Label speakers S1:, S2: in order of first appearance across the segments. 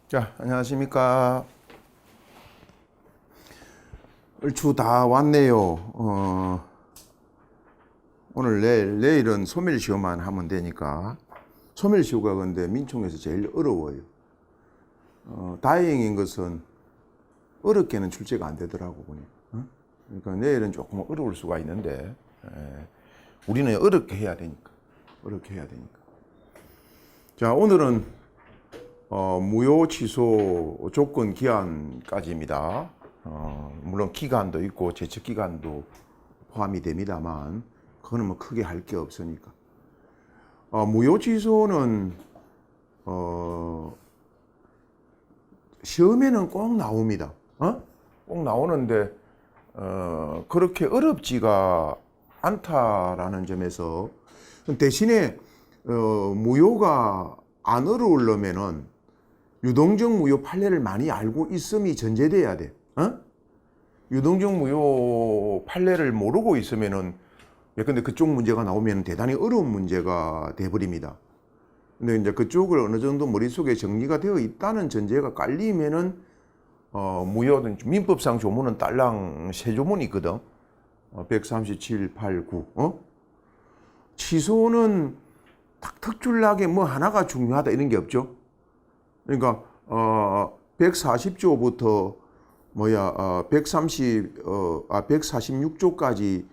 S1: 자, 안녕하십니까. 얼추 다 왔네요. 오늘 내일은 소멸시효만 하면 되니까. 소멸시효가 근데 민총에서 제일 어려워요. 다행인 것은 어렵게는 출제가 안 되더라고 보니. 그러니까 내일은 조금 어려울 수가 있는데 우리는 어렵게 해야 되니까. 자, 오늘은 무효 취소 조건 기한까지입니다. 물론 기간도 있고 제척 기간도 포함이 됩니다만 그거는 뭐 크게 할 게 없으니까. 무효 취소는 시험에는 꼭 나옵니다. 꼭 나오는데 그렇게 어렵지가 않다라는 점에서 대신에 무효가 안 어려우려면은 유동적 무효 판례를 많이 알고 있음이 전제돼야 돼. 유동적 무효 판례를 모르고 있으면은 근데 그쪽 문제가 나오면 대단히 어려운 문제가 돼버립니다. 근데 이제 그쪽을 어느 정도 머릿속에 정리가 되어 있다는 전제가 깔리면은 무효는 민법상 조문은 딸랑 세 조문이 있거든. 137, 8, 9. 취소는 딱 특출나게 뭐 하나가 중요하다 이런 게 없죠. 그러니까 140조부터 146조까지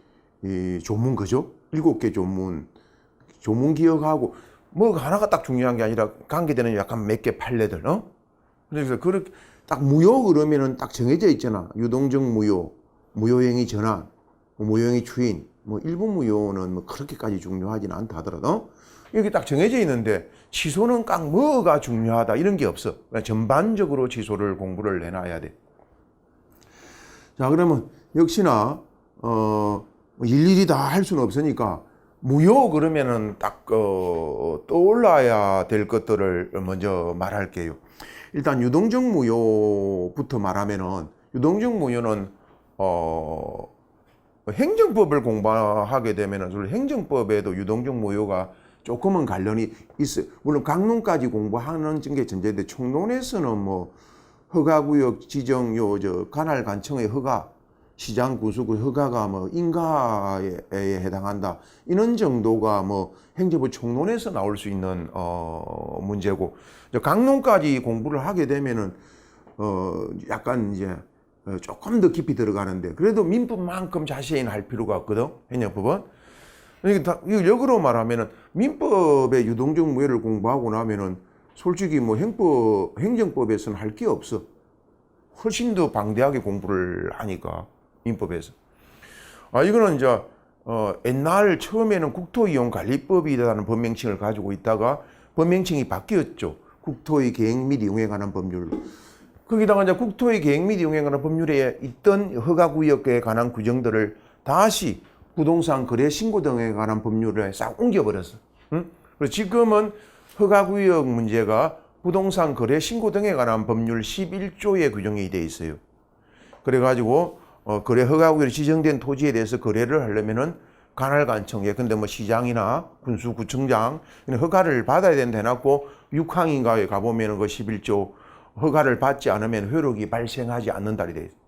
S1: 이 조문 그죠? 7개 조문 기억하고 뭐 하나가 딱 중요한 게 아니라 관계되는 약간 몇 개 판례들. 그래서 그렇게 딱 무효 그러면은 딱 정해져 있잖아. 유동적 무효, 무효행위 전환, 무효행위 추인, 일부 무효는 뭐 그렇게까지 중요하지는 않다 하더라도 이렇게 딱 정해져 있는데 취소는 딱 뭐가 중요하다 이런 게 없어. 전반적으로 취소를 공부를 해놔야 돼. 자, 그러면 역시나 일일이 다 할 수는 없으니까 무효 그러면은 딱 떠올라야 될 것들을 먼저 말할게요. 일단 유동적 무효부터 말하면은 유동적 무효는 행정법을 공부하게 되면은 행정법에도 유동적 무효가 조금은 관련이 있어요. 물론 강론까지 공부하는 게 전제인데 총론에서는 뭐 허가구역 지정 관할 관청의 허가, 시장 구수구 허가가 뭐 인가에 해당한다. 이런 정도가 뭐 행정부 총론에서 나올 수 있는 문제고 강론까지 공부를 하게 되면은 약간 이제 조금 더 깊이 들어가는데 그래도 민법만큼 자세히 할 필요가 없거든. 행정법은. 그러니까 역으로 말하면은 민법의 유동적 무효를 공부하고 나면은 솔직히 뭐 행정법에서는 할 게 없어. 훨씬 더 방대하게 공부를 하니까 민법에서. 이거는 이제 옛날 처음에는 국토이용관리법이라는 법명칭을 가지고 있다가 법명칭이 바뀌었죠. 국토의 계획 및 이용에 관한 법률. 거기다가 이제 국토의 계획 및 이용에 관한 법률에 있던 허가구역에 관한 규정들을 다시 부동산 거래 신고 등에 관한 법률에 싹 옮겨버렸어. 그래서 지금은 허가구역 문제가 부동산 거래 신고 등에 관한 법률 11조에 규정이 되어 있어요. 그래가지고 거래 허가구역이 지정된 토지에 대해서 거래를 하려면은 관할관청, 근데 뭐 시장이나 군수구청장 허가를 받아야 된다 해놨고 6항인가에 가보면은 그 11조 허가를 받지 않으면 효력이 발생하지 않는다 이래 있어요.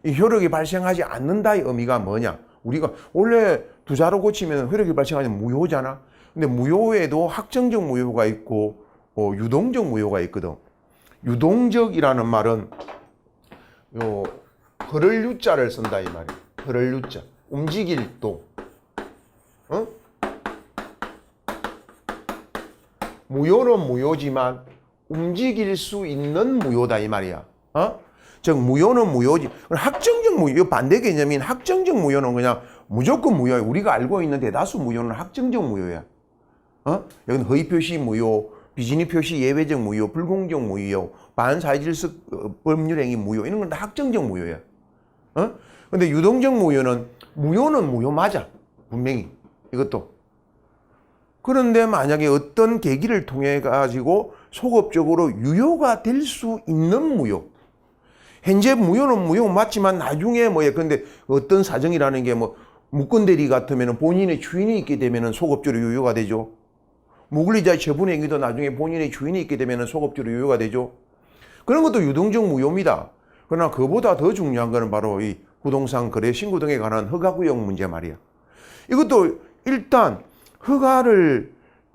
S1: 이 효력이 발생하지 않는다의 의미가 뭐냐? 우리가 원래 두자로 고치면 효력이 발생하지 무효잖아. 근데 무효에도 확정적 무효가 있고 유동적 무효가 있거든. 유동적이라는 말은 흐를 유자를 쓴다 이 말이야. 흐를 유자. 움직일 동. 무효는 무효지만 움직일 수 있는 무효다 이 말이야. 즉 무효는 무효지. 확정적 무효 반대 개념인 확정적 무효는 그냥 무조건 무효야. 우리가 알고 있는 대다수 무효는 확정적 무효야. 여기는 허위 표시 무효, 비진위 표시 예외적 무효, 불공정 무효, 반사회질적 법률행위 무효 이런 건 다 확정적 무효야. 근데 유동적 무효는 무효 맞아. 분명히 이것도. 그런데 만약에 어떤 계기를 통해 가지고 소급적으로 유효가 될 수 있는 무효. 현재 무효는 무효 맞지만 나중에 근데 어떤 사정이라는 게 무권대리 같으면 본인의 주인이 있게 되면 소급적으로 유효가 되죠. 무권리자 처분행위도 나중에 본인의 주인이 있게 되면 소급적으로 유효가 되죠. 그런 것도 유동적 무효입니다. 그러나 그보다 더 중요한 것은 바로 이 부동산 거래 신고 등에 관한 허가구역 문제 말이야. 이것도 일단 허가를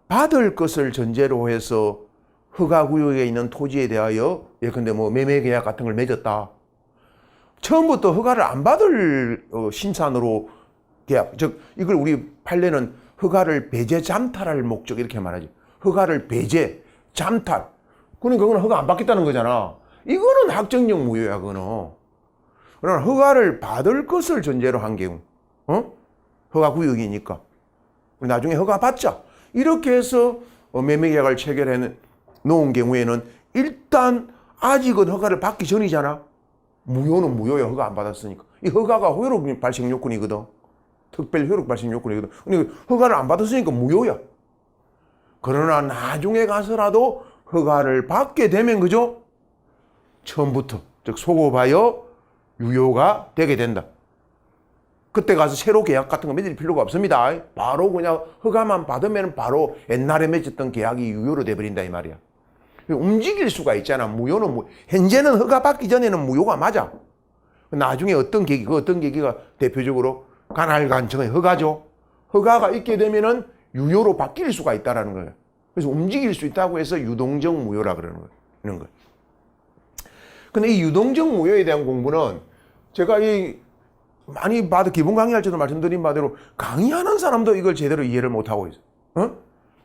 S1: 받을 것을 전제로 해서 허가구역에 있는 토지에 대하여 예컨대 뭐 매매계약 같은 걸 맺었다. 처음부터 허가를 안 받을 신산으로 계약, 즉 이걸 우리 판례는 허가를 배제 잠탈할 목적 이렇게 말하지. 허가를 배제 잠탈. 그러니까 그건 허가 안 받겠다는 거잖아. 이거는 확정적 무효야, 그거는. 그러나 허가를 받을 것을 전제로 한 경우, 허가구역이니까 나중에 허가 받자. 이렇게 해서 매매계약을 체결해 놓은 경우에는 일단 아직은 허가를 받기 전이잖아. 무효는 무효야, 허가 안 받았으니까. 이 허가가 효력 발생 요건이거든. 특별 효력 발생 요건이거든. 그러니까 허가를 안 받았으니까 무효야. 그러나 나중에 가서라도 허가를 받게 되면 그죠? 처음부터 즉 소급하여 유효가 되게 된다. 그때 가서 새로 계약 같은 거 맺을 필요가 없습니다. 바로 그냥 허가만 받으면 바로 옛날에 맺었던 계약이 유효로 돼버린다 이 말이야. 움직일 수가 있잖아. 무효는 현재는 허가 받기 전에는 무효가 맞아. 나중에 어떤 계기, 그 어떤 계기가 대표적으로 간할간청의 허가죠. 허가가 있게 되면은 유효로 바뀔 수가 있다라는 거예요. 그래서 움직일 수 있다고 해서 유동적 무효라 그러는 거예요. 이런 거. 근데 이 유동적 무효에 대한 공부는 제가 많이 기본 강의할 때도 말씀드린 바대로 강의하는 사람도 이걸 제대로 이해를 못 하고 있어.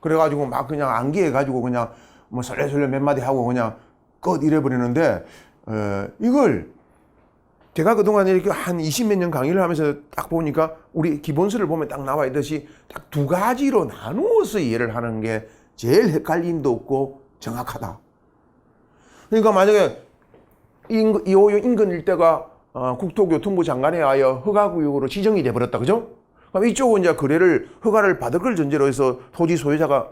S1: 그래가지고 막 그냥 암기해가지고 그냥 뭐 설레설레 몇 마디 하고 그냥 끝 이래버리는데, 이걸 제가 그동안 이렇게 한 20몇 년 강의를 하면서 딱 보니까 우리 기본서를 보면 딱 나와 있듯이 딱 두 가지로 나누어서 이해를 하는 게 제일 헷갈림도 없고 정확하다. 그러니까 만약에 이호영 인근 일대가 국토교통부 장관에 의하여 허가구역으로 지정이 돼버렸다. 그죠? 그럼 이쪽은 이제 허가를 받을 걸 전제로 해서 토지 소유자가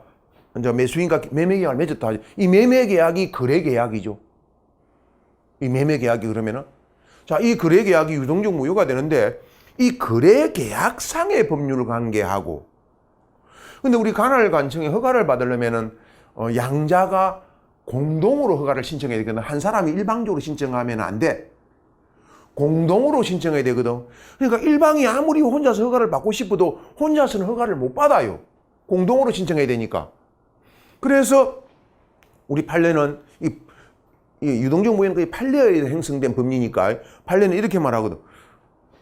S1: 이제 매수인과 매매계약을 맺었다. 이 매매계약이 거래계약이죠. 이 매매계약이 그러면은. 자, 이 거래계약이 유동적 무효가 되는데 이 거래계약상의 법률 관계하고 근데 우리 간할간청에 허가를 받으려면은 양자가 공동으로 허가를 신청해야 되거든. 한 사람이 일방적으로 신청하면 안 돼. 공동으로 신청해야 되거든. 그러니까 일방이 아무리 혼자서 허가를 받고 싶어도 혼자서는 허가를 못 받아요. 공동으로 신청해야 되니까. 그래서 우리 판례는 이 유동적 무효는 거의 판례에 형성된 법리니까 판례는 이렇게 말하거든.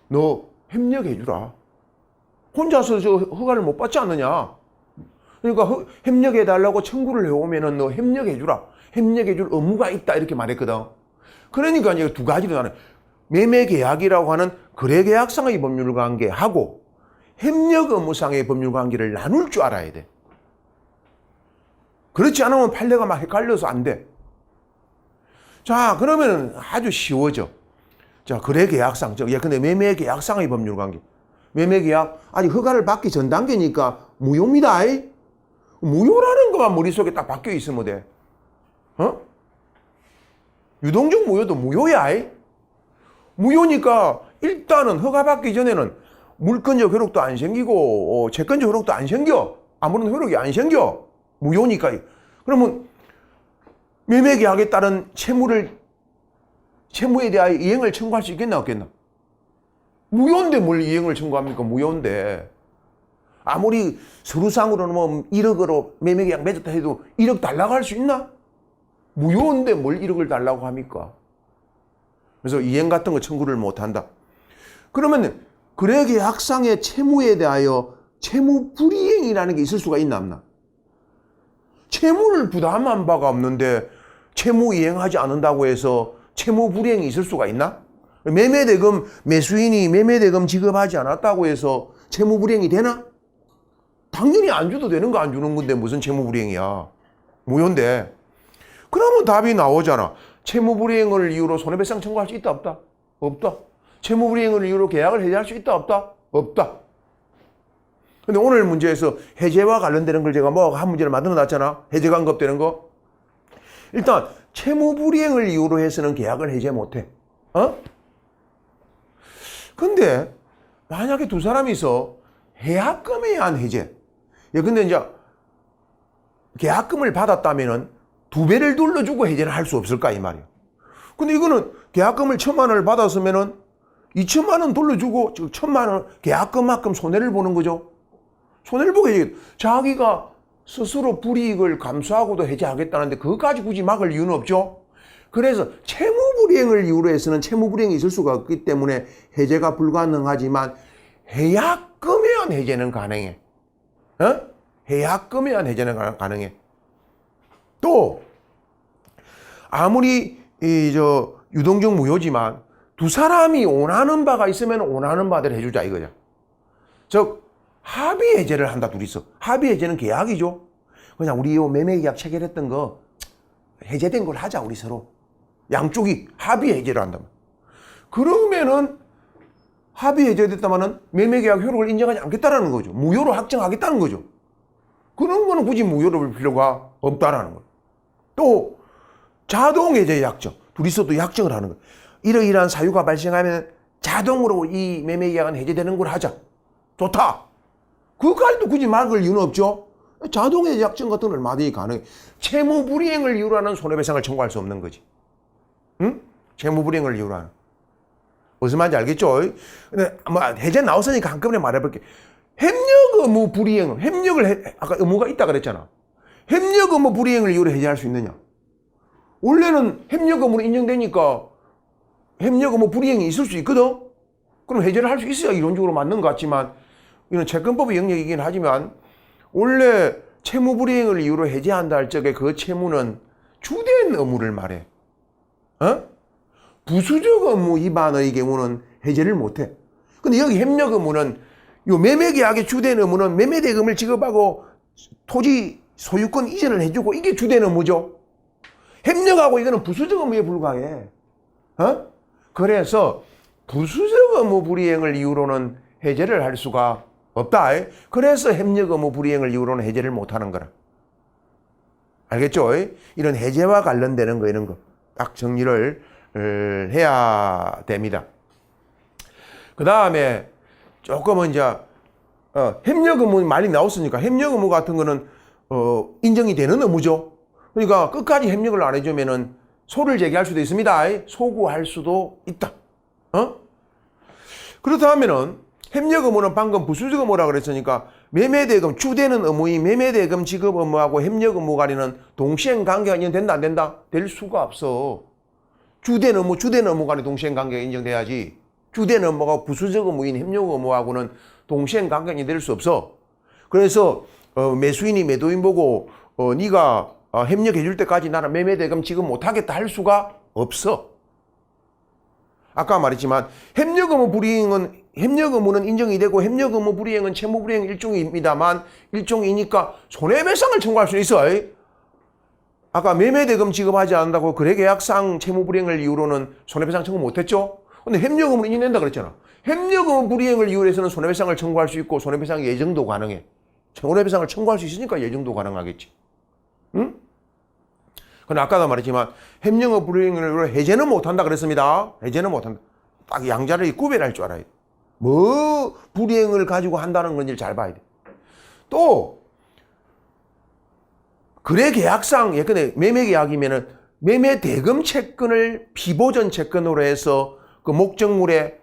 S1: 너 협력해주라. 혼자서 저 허가를 못 받지 않느냐. 그러니까 협력해달라고 청구를 해오면은 너 협력해주라. 협력해줄 의무가 있다. 이렇게 말했거든. 그러니까 이제 두 가지로 나는 매매계약이라고 하는 거래계약상의 법률 관계하고 협력 의무상의 법률 관계를 나눌 줄 알아야 돼. 그렇지 않으면 판례가 막 헷갈려서 안 돼. 자, 그러면 아주 쉬워져. 자, 거래계약상, 근데 매매계약상의 법률 관계. 매매계약, 아직 허가를 받기 전 단계니까 무효입니다. 무효라는 것만 머릿속에 딱 박혀 있으면 돼. 유동적 무효도 무효야. 무효니까 일단은 허가 받기 전에는 물권적 효력도 안 생기고 채권적 효력도 안 생겨. 아무런 효력이 안 생겨. 무효니까. 그러면 매매계약에 따른 채무에 대하여 이행을 청구할 수 있겠나 없겠나? 무효인데 뭘 이행을 청구합니까? 무효인데. 아무리 서류상으로는 뭐 1억으로 매매계약 맺었다 해도 1억 달라고 할 수 있나? 무효인데 뭘 1억을 달라고 합니까? 그래서 이행 같은 거 청구를 못 한다. 그러면 거래계약상의 채무에 대하여 채무 불이행이라는 게 있을 수가 있나 없나? 채무를 부담한 바가 없는데 채무 이행하지 않는다고 해서 채무 불이행이 있을 수가 있나? 매매대금 매수인이 매매대금 지급하지 않았다고 해서 채무 불이행이 되나? 당연히 안 줘도 되는 거 안 주는 건데 무슨 채무 불이행이야. 무효인데. 그러면 답이 나오잖아. 채무 불이행을 이유로 손해배상 청구할 수 있다 없다? 없다. 채무 불이행을 이유로 계약을 해지할 수 있다 없다? 없다. 근데 오늘 문제에서 해제와 관련되는 걸 제가 한 문제를 만들어 놨잖아. 해제 간급되는 거. 일단 채무 불이행을 이유로 해서는 계약을 해제 못 해. 근데 만약에 두 사람이 있어. 해약금에 의한 해제. 근데 이제 계약금을 받았다면은 2배를 돌려주고 해제를 할 수 없을까 이 말이야. 근데 이거는 계약금을 1,000만 원을 받았으면은 2천만 원 돌려주고 1,000만 원 계약금만큼 손해를 보는 거죠. 손해를 보게 해야겠다. 자기가 스스로 불이익을 감수하고도 해제하겠다는데 그것까지 굳이 막을 이유는 없죠. 그래서 채무불이행을 이유로 해서는 채무불이행이 있을 수가 없기 때문에 해제가 불가능하지만 해약금에 의한 해제는 가능해. 해약금에 의한 해제는 가능해. 또 아무리 유동적 무효지만 두 사람이 원하는 바가 있으면 원하는 바대로 해주자 이거죠. 즉 합의 해제를 한다 둘이서. 합의 해제는 계약이죠. 그냥 우리 요 매매계약 체결했던 거 해제된 걸 하자 우리 서로. 양쪽이 합의 해제를 한다면. 그러면은 합의 해제됐다면은 매매계약 효력을 인정하지 않겠다라는 거죠. 무효로 확정하겠다는 거죠. 그런 거는 굳이 무효로 볼 필요가 없다라는 거예요. 또 자동 해제 약정. 둘이서도 약정을 하는 거예요. 이러이러한 사유가 발생하면 자동으로 이 매매계약은 해제되는 걸 하자. 좋다. 그까지도 굳이 막을 이유는 없죠. 자동 해제 약정 같은 건 얼마든지 가능해. 채무불이행을 이유로 하는 손해배상을 청구할 수 없는 거지. 응? 채무불이행을 이유로 하는. 무슨 말인지 알겠죠? 근데 뭐 해제 나왔으니까 한꺼번에 말해볼게. 협력 의무 불이행, 아까 의무가 있다 그랬잖아. 협력 의무 불이행을 이유로 해제할 수 있느냐? 원래는 협력 의무로 인정되니까 협력 의무 불이행이 있을 수 있거든? 그럼 해제를 할 수 있어야 이론적으로 맞는 것 같지만, 이건 채권법의 영역이긴 하지만, 원래 채무 불이행을 이유로 해제한다 할 적에 그 채무는 주된 의무를 말해. 부수적 의무 위반의 경우는 해제를 못해. 근데 여기 협력 의무는 요 매매계약의 주된 의무는 매매대금을 지급하고 토지 소유권 이전을 해주고 이게 주된 의무죠. 협력하고 이거는 부수적 의무에 불과해. 그래서 부수적 의무 불이행을 이유로는 해제를 할 수가 없다. 그래서 협력 의무 불이행을 이유로는 해제를 못하는 거라. 알겠죠? 이런 해제와 관련되는 거 이런 거 딱 정리를 해야 됩니다. 그 다음에 조금은 이제 협력 의무 많이 나왔으니까 협력 의무 같은 거는 인정이 되는 의무죠. 그러니까 끝까지 협력을 안 해주면은 소를 제기할 수도 있습니다. 소구할 수도 있다. 그렇다면은 협력 의무는 방금 부수적 의무라 그랬으니까 매매대금 주되는 의무인 매매대금 지급 의무하고 협력 의무 간에는 동시행 관계가 인정된다 안 된다? 될 수가 없어. 주된 의무 간에 동시행 관계가 인정돼야지. 주된 의무가 부수적 의무인 협력 의무하고는 동시행 관계가 인정될 수 없어. 그래서 매수인이 매도인 보고 네가 협력해 줄 때까지 나는 매매대금 지급 못하겠다 할 수가 없어. 아까 말했지만 협력 의무는 인정이 되고 협력 의무 불이행은 채무 불이행 일종입니다만 일종이니까 손해배상을 청구할 수 있어. 아까 매매대금 지급하지 않는다고 거래계약상 채무 불이행을 이유로는 손해배상 청구 못했죠. 근데 협력 의무는 인정된다 그랬잖아. 협력 의무 불이행을 이유로 해서는 손해배상을 청구할 수 있고 손해배상 예정도 가능해. 손해배상을 청구할 수 있으니까 예정도 가능하겠지. 응? 근데 아까도 말했지만 협력 의무 불이행을 해제는 못한다 그랬습니다. 해제는 못한다. 딱 양자를 구별할 줄 알아야 돼. 뭐 불이행을 가지고 한다는 건지를 잘 봐야 돼. 또 거래계약상 예컨대 매매계약이면은 매매대금 채권을 피보전 채권으로 해서 그 목적물에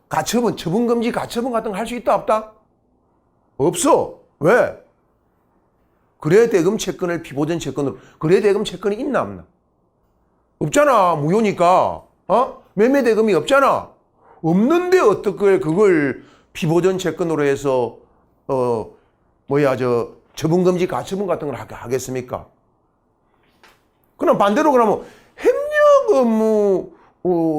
S1: 가처분, 처분금지 가처분 같은 거 할 수 있다 없다? 없어. 왜? 거래대금 채권을 피보전 채권으로. 거래대금 채권이 있나 없나? 없잖아. 무효니까. 매매대금이 없잖아. 없는데 어떻게 그걸 피보전 채권으로 해서 처분금지 가처분 같은 걸 하겠습니까? 그럼 반대로 그러면 협력 의무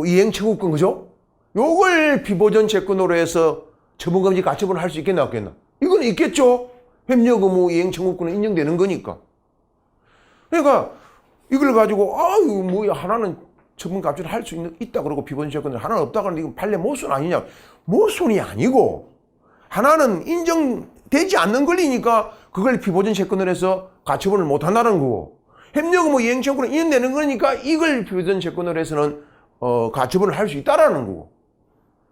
S1: 이행 청구권 그죠? 요걸 피보전 채권으로 해서 처분금지 가처분을 할 수 있겠나 없겠나? 이건 있겠죠. 협력 의무 이행 청구권은 인정되는 거니까. 그러니까 이걸 가지고 하나는 처분 가처분을 할 수 있다 그러고 피보전 채권을 하나는 없다 그러는데 이건 판례 모순 아니냐? 모순이 아니고 하나는 인정되지 않는 권리니까 그걸 피보전 채권을 해서 가처분을 못 한다는 거고 협력 의무 이행 청구는 인정되는 거니까 이걸 피보전 채권을 해서는 가처분을 할 수 있다라는 거고.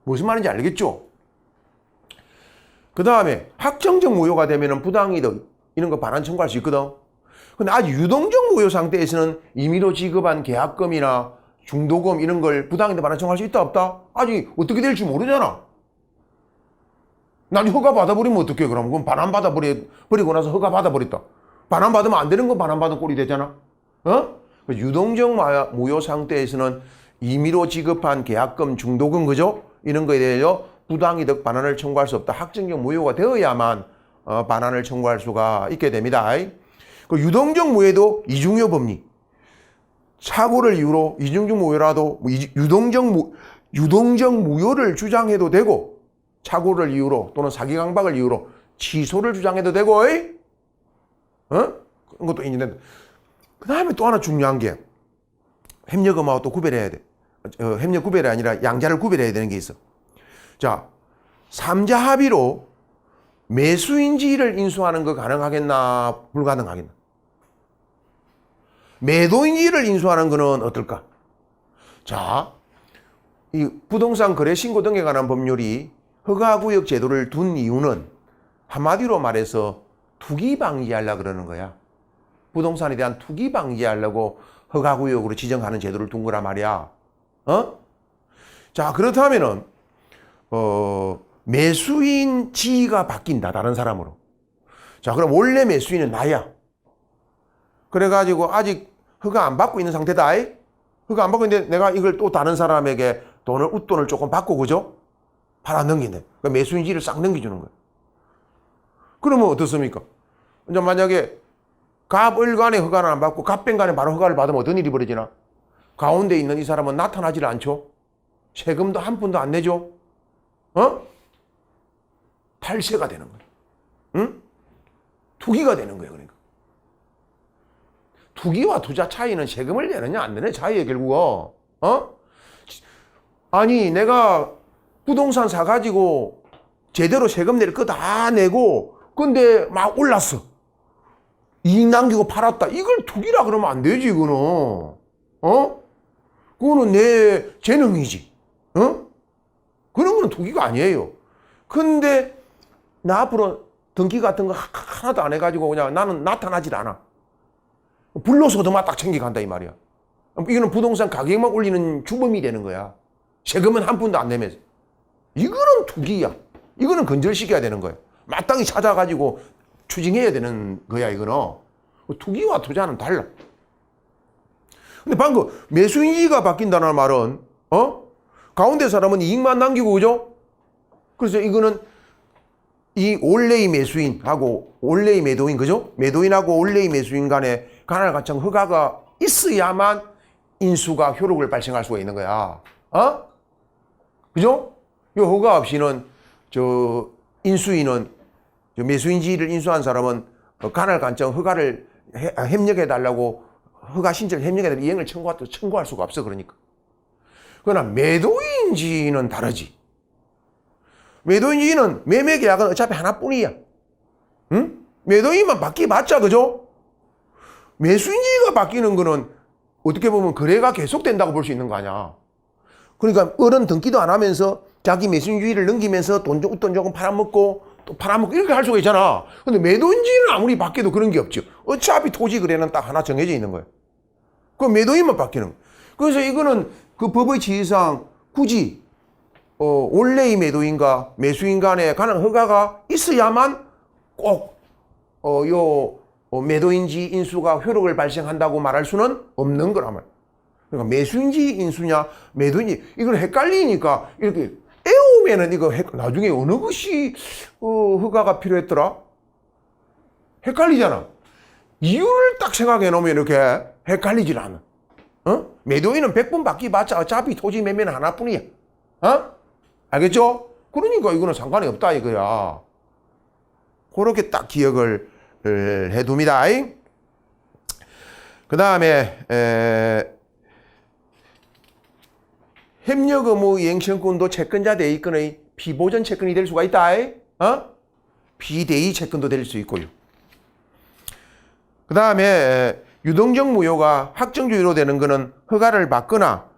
S1: 무슨 말인지 알겠죠? 그 다음에 확정적 무효가 되면은 부당이득 이런 거 반환 청구할 수 있거든. 근데 아주 유동적 무효 상태에서는 임의로 지급한 계약금이나 중도금 이런 걸 부당이득 반환 청구할 수 있다 없다? 아직 어떻게 될지 모르잖아. 나중에 허가 받아버리면 어떡해 그럼? 그럼 반환 받아버리고 나서 허가 받아버렸다. 반환 받으면 안 되는 건 반환 받은 꼴이 되잖아. 유동적 무효 상태에서는 임의로 지급한 계약금, 중도금 그죠? 이런 거에 대해서 부당이득 반환을 청구할 수 없다. 확정적 무효가 되어야만 반환을 청구할 수가 있게 됩니다. 그 유동적 무효도 이중요 법리. 착오를 이유로 이중적 무효라도 유동적 무효를 주장해도 되고 착오를 이유로 또는 사기 강박을 이유로 취소를 주장해도 되고 그런 것도 인정된다. 그 다음에 또 하나 중요한 게 협력음하고 또 구별해야 돼. 협력 구별이 아니라 양자를 구별해야 되는 게 있어. 자, 삼자 합의로 매수인지를 인수하는 거 가능하겠나 불가능하겠나? 매도인지를 인수하는 거는 어떨까? 자, 이 부동산 거래 신고 등에 관한 법률이 허가구역 제도를 둔 이유는 한마디로 말해서 투기 방지하려고 그러는 거야. 부동산에 대한 투기 방지하려고 허가구역으로 지정하는 제도를 둔 거란 말이야. 자, 그렇다면은 매수인 지위가 바뀐다. 다른 사람으로. 자, 그럼 원래 매수인은 나야. 그래가지고 아직 허가 안 받고 있는 상태다. 허가 안 받고 있는데 내가 이걸 또 다른 사람에게 웃돈을 조금 받고 그죠? 팔아 넘기네. 그러니까 매수인지를 싹 넘겨주는 거야. 그러면 어떻습니까? 이제 만약에 갑을간에 허가를 안 받고 갑변간에 바로 허가를 받으면 어떤 일이 벌어지나? 가운데 있는 이 사람은 나타나질 않죠? 세금도 한 푼도 안 내죠? 탈세가 되는 거야. 응? 투기가 되는 거야, 그러니까. 투기와 투자 차이는 세금을 내느냐 안 내느냐 차이에 결국 아니 내가 부동산 사가지고 제대로 세금 낼 거 다 내고 근데 막 올랐어. 이익 남기고 팔았다. 이걸 투기라 그러면 안 되지 이거는. 그거는 내 재능이지. 그런 거는 투기가 아니에요. 근데 나 앞으로 등기 같은 거 하나도 안 해가지고 그냥 나는 나타나질 않아. 불로소득만 딱 챙겨간다 이 말이야. 이거는 부동산 가격만 올리는 주범이 되는 거야. 세금은 한 푼도 안 내면서. 이거는 투기야. 이거는 근절시켜야 되는 거야. 마땅히 찾아가지고 추징해야 되는 거야 이거는. 투기와 투자는 달라. 근데 방금 매수인지가 바뀐다는 말은 가운데 사람은 이익만 남기고 그죠? 그래서 이거는 이 원래의 매수인하고 원래의 매도인 그죠? 매도인하고 원래의 매수인 간에 간헐가청 허가가 있어야만 인수가 효력을 발생할 수가 있는 거야. 그죠? 이 허가 없이는 인수인은 매수인지를 인수한 사람은 간헐가청 허가를 협력해 달라고 허가 신청을 협력해 달라고 이행을 청구할 수가 없어 그러니까. 그러나 매도인지는 다르지. 매도인지는 매매 계약은 어차피 하나뿐이야. 응? 매도인만 바뀌어봤자 그죠? 매수인지가 바뀌는 거는 어떻게 보면 거래가 계속된다고 볼 수 있는 거 아니야. 그러니까 어른 등기도 안 하면서 자기 매수인주의를 넘기면서 돈 조금 팔아먹고 또 팔아먹고 이렇게 할 수가 있잖아. 근데 매도인지는 아무리 바뀌어도 그런 게 없죠. 어차피 토지 거래는 딱 하나 정해져 있는 거야. 그 매도인만 바뀌는 거야. 그래서 이거는 그 법의 지위상 굳이 원래의 매도인과 매수인 간에 관한 허가가 있어야만 꼭 매도인지 인수가 효력을 발생한다고 말할 수는 없는 거란 말이야. 그러니까 매수인지 인수냐 매도인지 이건 헷갈리니까 이렇게 애우면은 이거 나중에 어느 것이 허가가 필요했더라? 헷갈리잖아. 이유를 딱 생각해 놓으면 이렇게 헷갈리질 않아. 매도인은 100번 바뀌어봤자 어차피 토지 매매는 하나뿐이야. 알겠죠? 그러니까 이거는 상관이 없다 이거야. 그렇게 딱 기억을 해둡니다. 그 다음에 협력 의무 이행청구권도 채권자 대의권의 피보전 채권이 될 수가 있다. 비대의 채권도 될 수 있고요. 그 다음에 유동적 무효가 확정주의로 되는 거는 허가를 받거나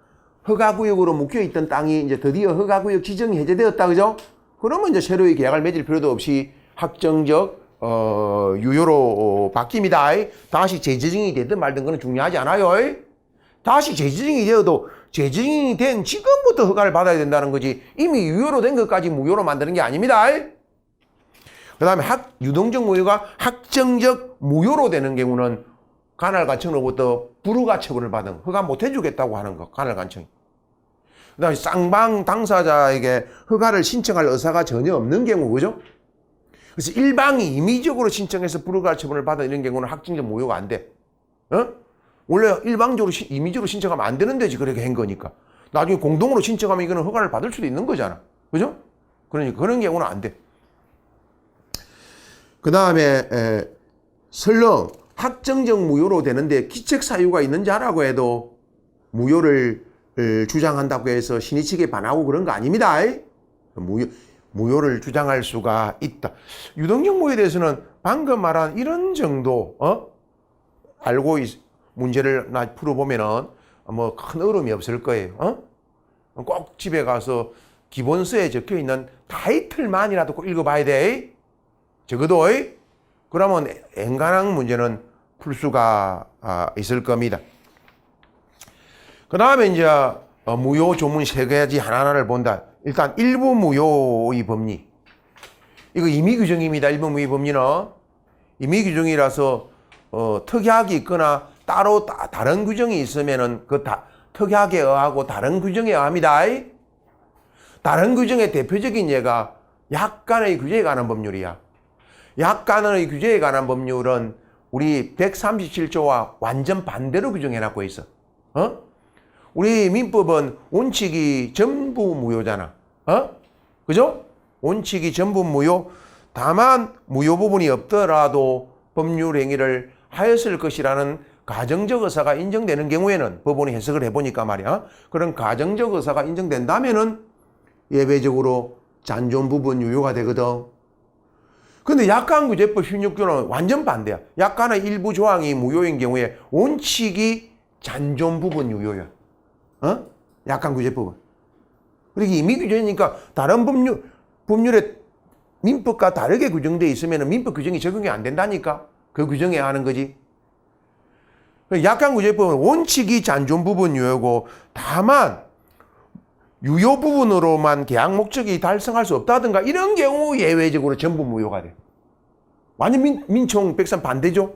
S1: 허가구역으로 묶여있던 땅이 이제 드디어 허가구역 지정이 해제되었다. 그죠? 그러면 이제 새로이 계약을 맺을 필요도 없이 확정적 유효로 바뀝니다. 다시 재지정이 되든 말든 거는 중요하지 않아요. 다시 재지정이 되어도 재지정이 된 지금부터 허가를 받아야 된다는 거지 이미 유효로 된 것까지 무효로 만드는 게 아닙니다. 그 다음에 유동적 무효가 확정적 무효로 되는 경우는 관할관청으로부터 불허가 처분을 받은 허가 못 해주겠다고 하는 거, 관할관청이. 그 다음에 쌍방 당사자에게 허가를 신청할 의사가 전혀 없는 경우, 그죠? 그래서 일방이 임의적으로 신청해서 불허가 처분을 받은 이런 경우는 확정적 무효가 안 돼. 원래 일방적으로 임의적으로 신청하면 안 되는 데지, 그렇게 한 거니까. 나중에 공동으로 신청하면 이거는 허가를 받을 수도 있는 거잖아. 그죠? 그러니까 그런 경우는 안 돼. 그 다음에 설령 확정적 무효로 되는데 기책 사유가 있는 자라고 해도 무효를 주장한다고 해서 신의 측에 반하고 그런 거 아닙니다. 무효를 주장할 수가 있다. 유동적 무효에 대해서는 방금 말한 이런 정도 알고 문제를 풀어보면은 뭐 큰 어려움이 없을 거예요. 꼭 집에 가서 기본서에 적혀 있는 타이틀만이라도 꼭 읽어봐야 돼. 적어도 그러면 엔간한 문제는 풀 수가 있을 겁니다. 그 다음에 이제 무효 조문 세 가지 하나하나를 본다. 일단 일부 무효의 법리. 이거 임의 규정입니다. 일부 무효의 법리는 임의 규정이라서 특약이 있거나 따로 다른 규정이 있으면은 그 특약에 의하고 다른 규정에 의합니다. 다른 규정의 대표적인 예가 약관의 규제에 관한 법률이야. 약관의 규제에 관한 법률은 우리 137조와 완전 반대로 규정해놨고 있어. 우리 민법은 원칙이 전부 무효잖아. 그죠? 원칙이 전부 무효. 다만 무효 부분이 없더라도 법률 행위를 하였을 것이라는 가정적 의사가 인정되는 경우에는 법원이 해석을 해보니까 말이야. 그런 가정적 의사가 인정된다면은 예외적으로 잔존 부분 유효가 되거든. 근데 약관규제법 16조는 완전 반대야. 약관의 일부 조항이 무효인 경우에 원칙이 잔존 부분 유효야. 약관규제법은. 그리고 임의규제니까 다른 법률에 민법과 다르게 규정되어 있으면 민법 규정이 적용이 안 된다니까. 그 규정에 하는 거지. 약관규제법은 원칙이 잔존 부분 유효고 다만 유효 부분으로만 계약 목적이 달성할 수 없다든가 이런 경우 예외적으로 전부 무효가 돼. 완전 민총 103 반대죠.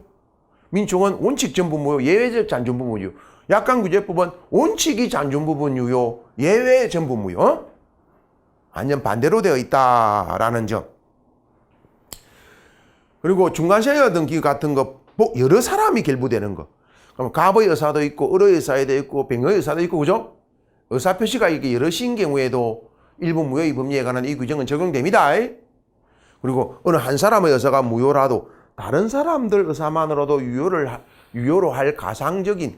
S1: 민총은 원칙 전부 무효, 예외적 잔존 부분 유효. 약관규제법은 원칙이 잔존 부분 유효, 예외 전부 무효. 완전 반대로 되어 있다라는 점. 그리고 중간시효 등기 같은 거 여러 사람이 결부되는 거. 그럼 갑의 의사도 있고 을의 의사도 있고 병의 의사도 있고 그죠? 의사 표시가 이렇게 여럿인 경우에도 일부 무효의 법리에 관한 이 규정은 적용됩니다. 그리고 어느 한 사람의 의사가 무효라도 다른 사람들 의사만으로도 유효로 할 가정적인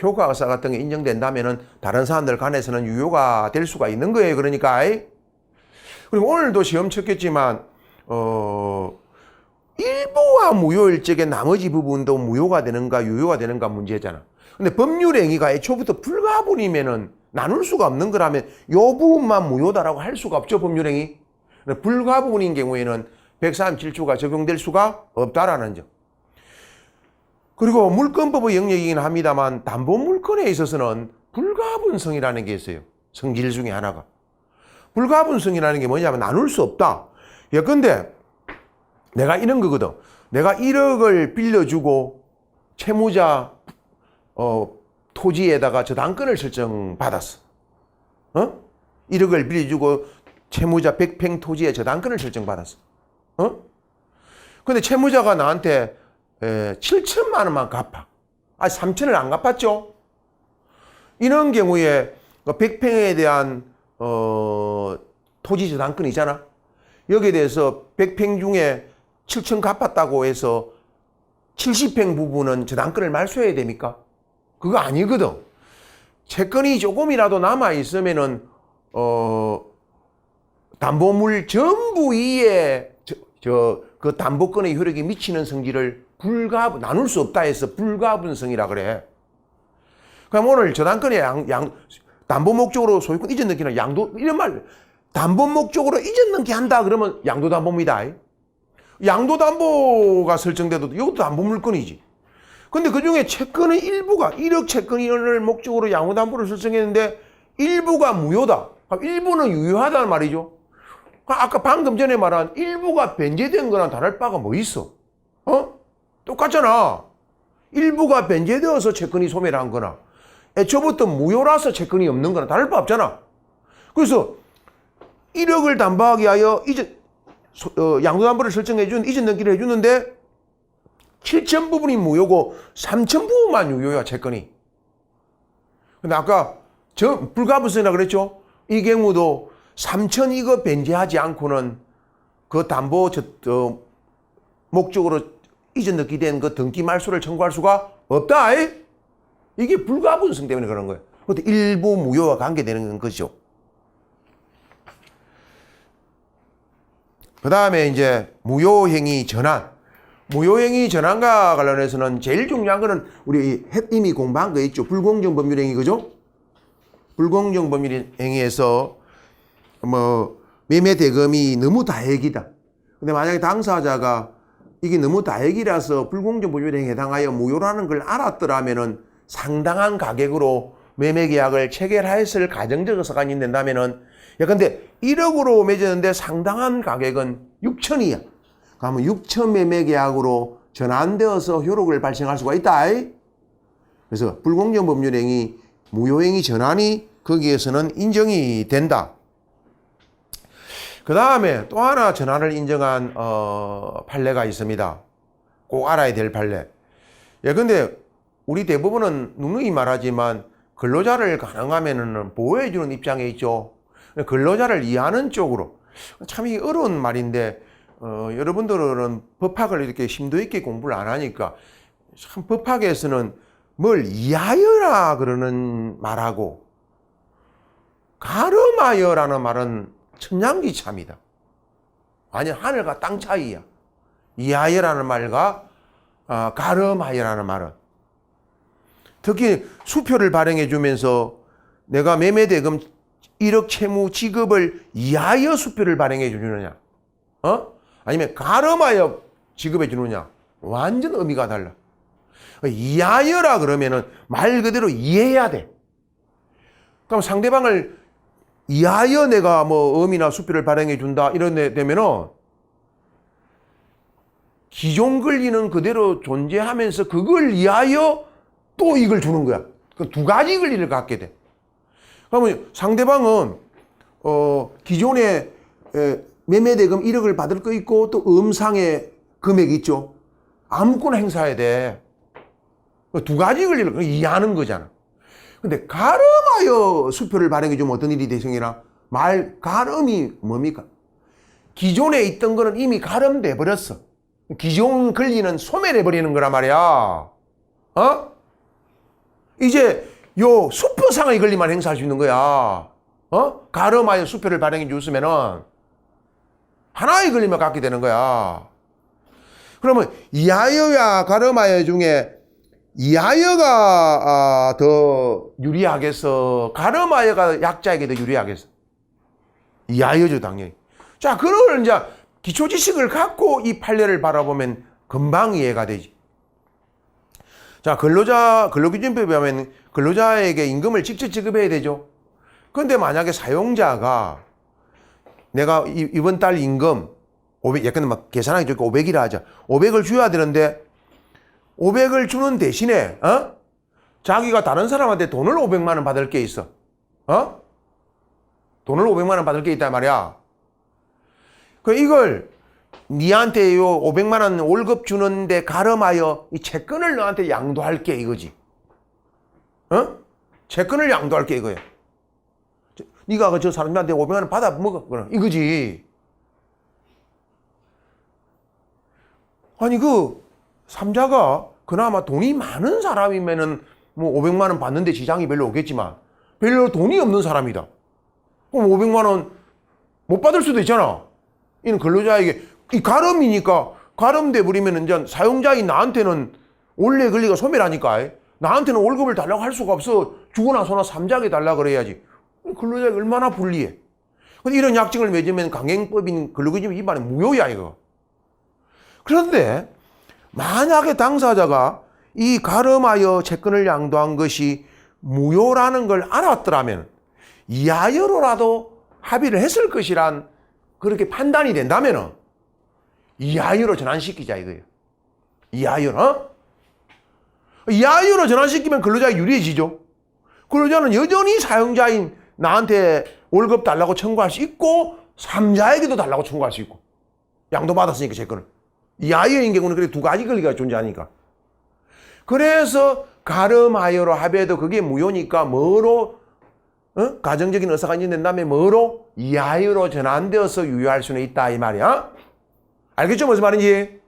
S1: 효과 의사 같은 게 인정된다면은 다른 사람들 간에서는 유효가 될 수가 있는 거예요. 그러니까. 그리고 오늘도 시험 쳤겠지만 일부와 무효일 적에 나머지 부분도 무효가 되는가 유효가 되는가 문제잖아. 근데 법률 행위가 애초부터 불가분이면은 나눌 수가 없는 거라면 이 부분만 무효다라고 할 수가 없죠. 법률 행위. 불가분인 경우에는 137조가 적용될 수가 없다라는 점. 그리고 물권법의 영역이긴 합니다만 담보물권에 있어서는 불가분성이라는 게 있어요. 성질 중에 하나가. 불가분성이라는 게 뭐냐면 나눌 수 없다. 예컨대 내가 이런 거거든. 내가 1억을 빌려주고 채무자 토지에다가 저당권을 설정받았어. 1억을 빌려주고 채무자 100평 토지에 저당권을 설정받았어. 근데 채무자가 나한테 7천만 원만 갚아. 3천을 안 갚았죠? 이런 경우에 100평에 대한 토지 저당권이잖아. 여기에 대해서 100평 중에 7천 갚았다고 해서 70평 부분은 저당권을 말소해야 됩니까? 그거 아니거든. 채권이 조금이라도 남아 있으면은 담보물 전부 위에 그 담보권의 효력이 미치는 성질을 나눌 수 없다 해서 불가분성이라 그래. 그럼 오늘 저당권의 담보 목적으로 소유권 이전 등기는 양도 이런 말 담보 목적으로 이전 등기 한다 그러면 양도담보입니다. 양도담보가 설정돼도 이것도 담보물권이지. 근데 그 중에 채권의 일부가 1억 채권을 목적으로 양도담보를 설정했는데 일부가 무효다. 그럼 일부는 유효하다는 말이죠. 아까 방금 전에 말한 일부가 변제된 거랑 다를 바가 뭐 있어? 똑같잖아. 일부가 변제되어서 채권이 소멸한 거나 애초부터 무효라서 채권이 없는 거나 다를 바 없잖아. 그래서 1억을 담보하기 위하여 양도담보를 설정해 준 이전 등기를 해주는데 7천 부분이 무효고 3천 부분만 유효야, 채권이. 근데 아까 불가분성이라 그랬죠? 이 경우도 3천 이거 변제하지 않고는 그 담보 목적으로 이전 등기된 그 등기 말소를 청구할 수가 없다. 이게 불가분성 때문에 그런 거예요. 그런데 일부 무효와 관계되는 것이죠. 그 다음에 이제 무효행위 전환. 무효행위 전환과 관련해서는 제일 중요한 거는 우리 이미 공부한 거 있죠. 불공정 법률행위, 그죠? 불공정 법률행위에서 매매 대금이 너무 다액이다. 근데 만약에 당사자가 이게 너무 다액이라서 불공정 법률행위에 해당하여 무효라는 걸 알았더라면은 상당한 가격으로 매매 계약을 체결하였을 가정적 서간이 된다면은 근데 1억으로 맺었는데 상당한 가격은 6천이야. 그러면 6천 매매 계약으로 전환되어서 효력을 발생할 수가 있다. 그래서 불공정 법률행위, 무효행위 전환이 거기에서는 인정이 된다. 그 다음에 또 하나 전환을 인정한 판례가 있습니다. 꼭 알아야 될 판례. 근데 우리 대부분은 누누이 말하지만 근로자를 가능하면은 보호해주는 입장에 있죠. 근로자를 이해하는 쪽으로. 참 이게 어려운 말인데 여러분들은 법학을 이렇게 심도 있게 공부를 안 하니까 참 법학에서는 뭘 이하여라 그러는 말하고 가름하여라는 말은 천냥기차입니다. 완전 하늘과 땅 차이야. 이하여라는 말과 가름하여라는 말은. 특히 수표를 발행해 주면서 내가 매매대금 1억 채무 지급을 이하여 수표를 발행해 주느냐, 아니면 가름하여 지급해 주느냐, 완전 의미가 달라. 이하여라 그러면은 말 그대로 이해해야 돼. 그럼 상대방을 이하여 내가 음이나 수표를 발행해 준다 이런 데 되면은 기존 권리는 그대로 존재하면서 그걸 이하여 또 이걸 주는 거야. 그 두 가지 권리를 갖게 돼. 그러면 상대방은 기존에 매매대금 1억을 받을 거 있고 또 음상의 금액이 있죠. 아무거나 행사해야 돼. 두 가지 권리를 이해하는 거잖아. 근데 가름하여 수표를 발행해 주면 어떤 일이 대성이나 가름이 뭡니까? 기존에 있던 거는 이미 가름돼 버렸어. 기존 권리는 소멸해 버리는 거란 말이야. 이제 요 수표상의 권리만 행사할 수 있는 거야. 가름하여 수표를 발행해 줬으면은 하나의 권리만 갖게 되는 거야. 그러면 이하여야 가름하여 중에 이하여가 더 유리하겠어? 가름하여가 약자에게 더 유리하겠어? 이하여죠, 당연히. 자, 그걸 이제 기초 지식을 갖고 이 판례를 바라보면 금방 이해가 되지. 자, 근로기준법에 하면 근로자에게 임금을 직접 지급해야 되죠. 그런데 만약에 사용자가 내가 이번 달 임금 500, 약간 막 계산하기 좋게 500이라 하자. 500을 줘야 되는데 500을 주는 대신에 자기가 다른 사람한테 돈을 500만 원 받을 게 있어. 돈을 500만 원 받을 게 있단 말이야. 그 이걸 니한테 요 500만 원 월급 주는데 가름하여 이 채권을 너한테 양도할게 이거지. 채권을 양도할게 이거야. 네가 저 사람한테 500만 원 받아 먹어 그럼 이거지. 아니 그 삼자가 그나마 돈이 많은 사람이면은 500만 원 받는데 지장이 별로 없겠지만 별로 돈이 없는 사람이다. 그럼 500만 원 못 받을 수도 있잖아. 이는 근로자에게 이 가름이니까 가름돼 버리면은 이제 사용자인 나한테는 원래 권리가 소멸하니까 나한테는 월급을 달라고 할 수가 없어. 주거나서나 삼자에게 달라 그래야지. 근로자에게 얼마나 불리해. 근데 이런 약정을 맺으면 강행법인 근로기준법 위반이 무효야 이거. 그런데 만약에 당사자가 이 가름하여 채권을 양도한 것이 무효라는 걸 알았더라면 이하여로라도 합의를 했을 것이란 그렇게 판단이 된다면 이하여로 전환시키자 이거예요. 이하여로. 이하여로 전환시키면 근로자가 유리해지죠. 근로자는 여전히 사용자인 나한테 월급 달라고 청구할 수 있고 3자에게도 달라고 청구할 수 있고 양도받았으니까 채권을. 이하여인 경우는 그래 두 가지 권리가 존재하니까. 그래서 가름하여로 합의해도 그게 무효니까 뭐로 가정적인 의사가 인정된 다음에 뭐로 이하여로 전환되어서 유효할 수는 있다 이 말이야. 알겠죠? 무슨 말인지?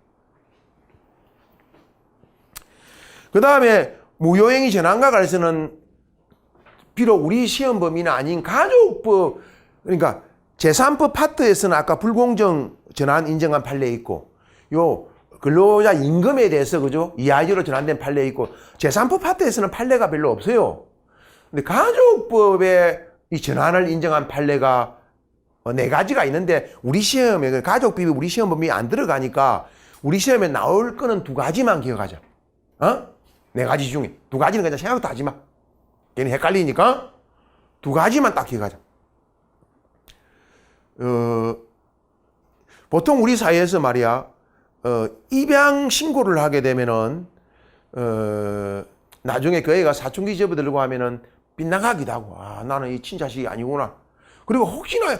S1: 그 다음에 무효행위 전환과 관해서는 비록 우리 시험 범위는 아닌 가족법, 그러니까 제3법 파트에서는 아까 불공정 전환 인정한 판례 있고 요 근로자 임금에 대해서 그죠? 이하여로 전환된 판례 있고 제3법 파트에서는 판례가 별로 없어요. 근데 가족법에 이 전환을 인정한 판례가 4가지가 있는데 우리 시험에 가족법이 우리 시험 범위에 안 들어가니까 우리 시험에 나올 거는 2가지만 기억하자. 4가지 중에 2가지는 그냥 생각도 하지 마. 괜히 헷갈리니까 2가지만 딱 기억하자. 보통 우리 사회에서 말이야 입양 신고를 하게 되면은 나중에 그 애가 사춘기 접어들고 하면은 빗나가기도 하고 나는 이 친자식이 아니구나. 그리고 혹시나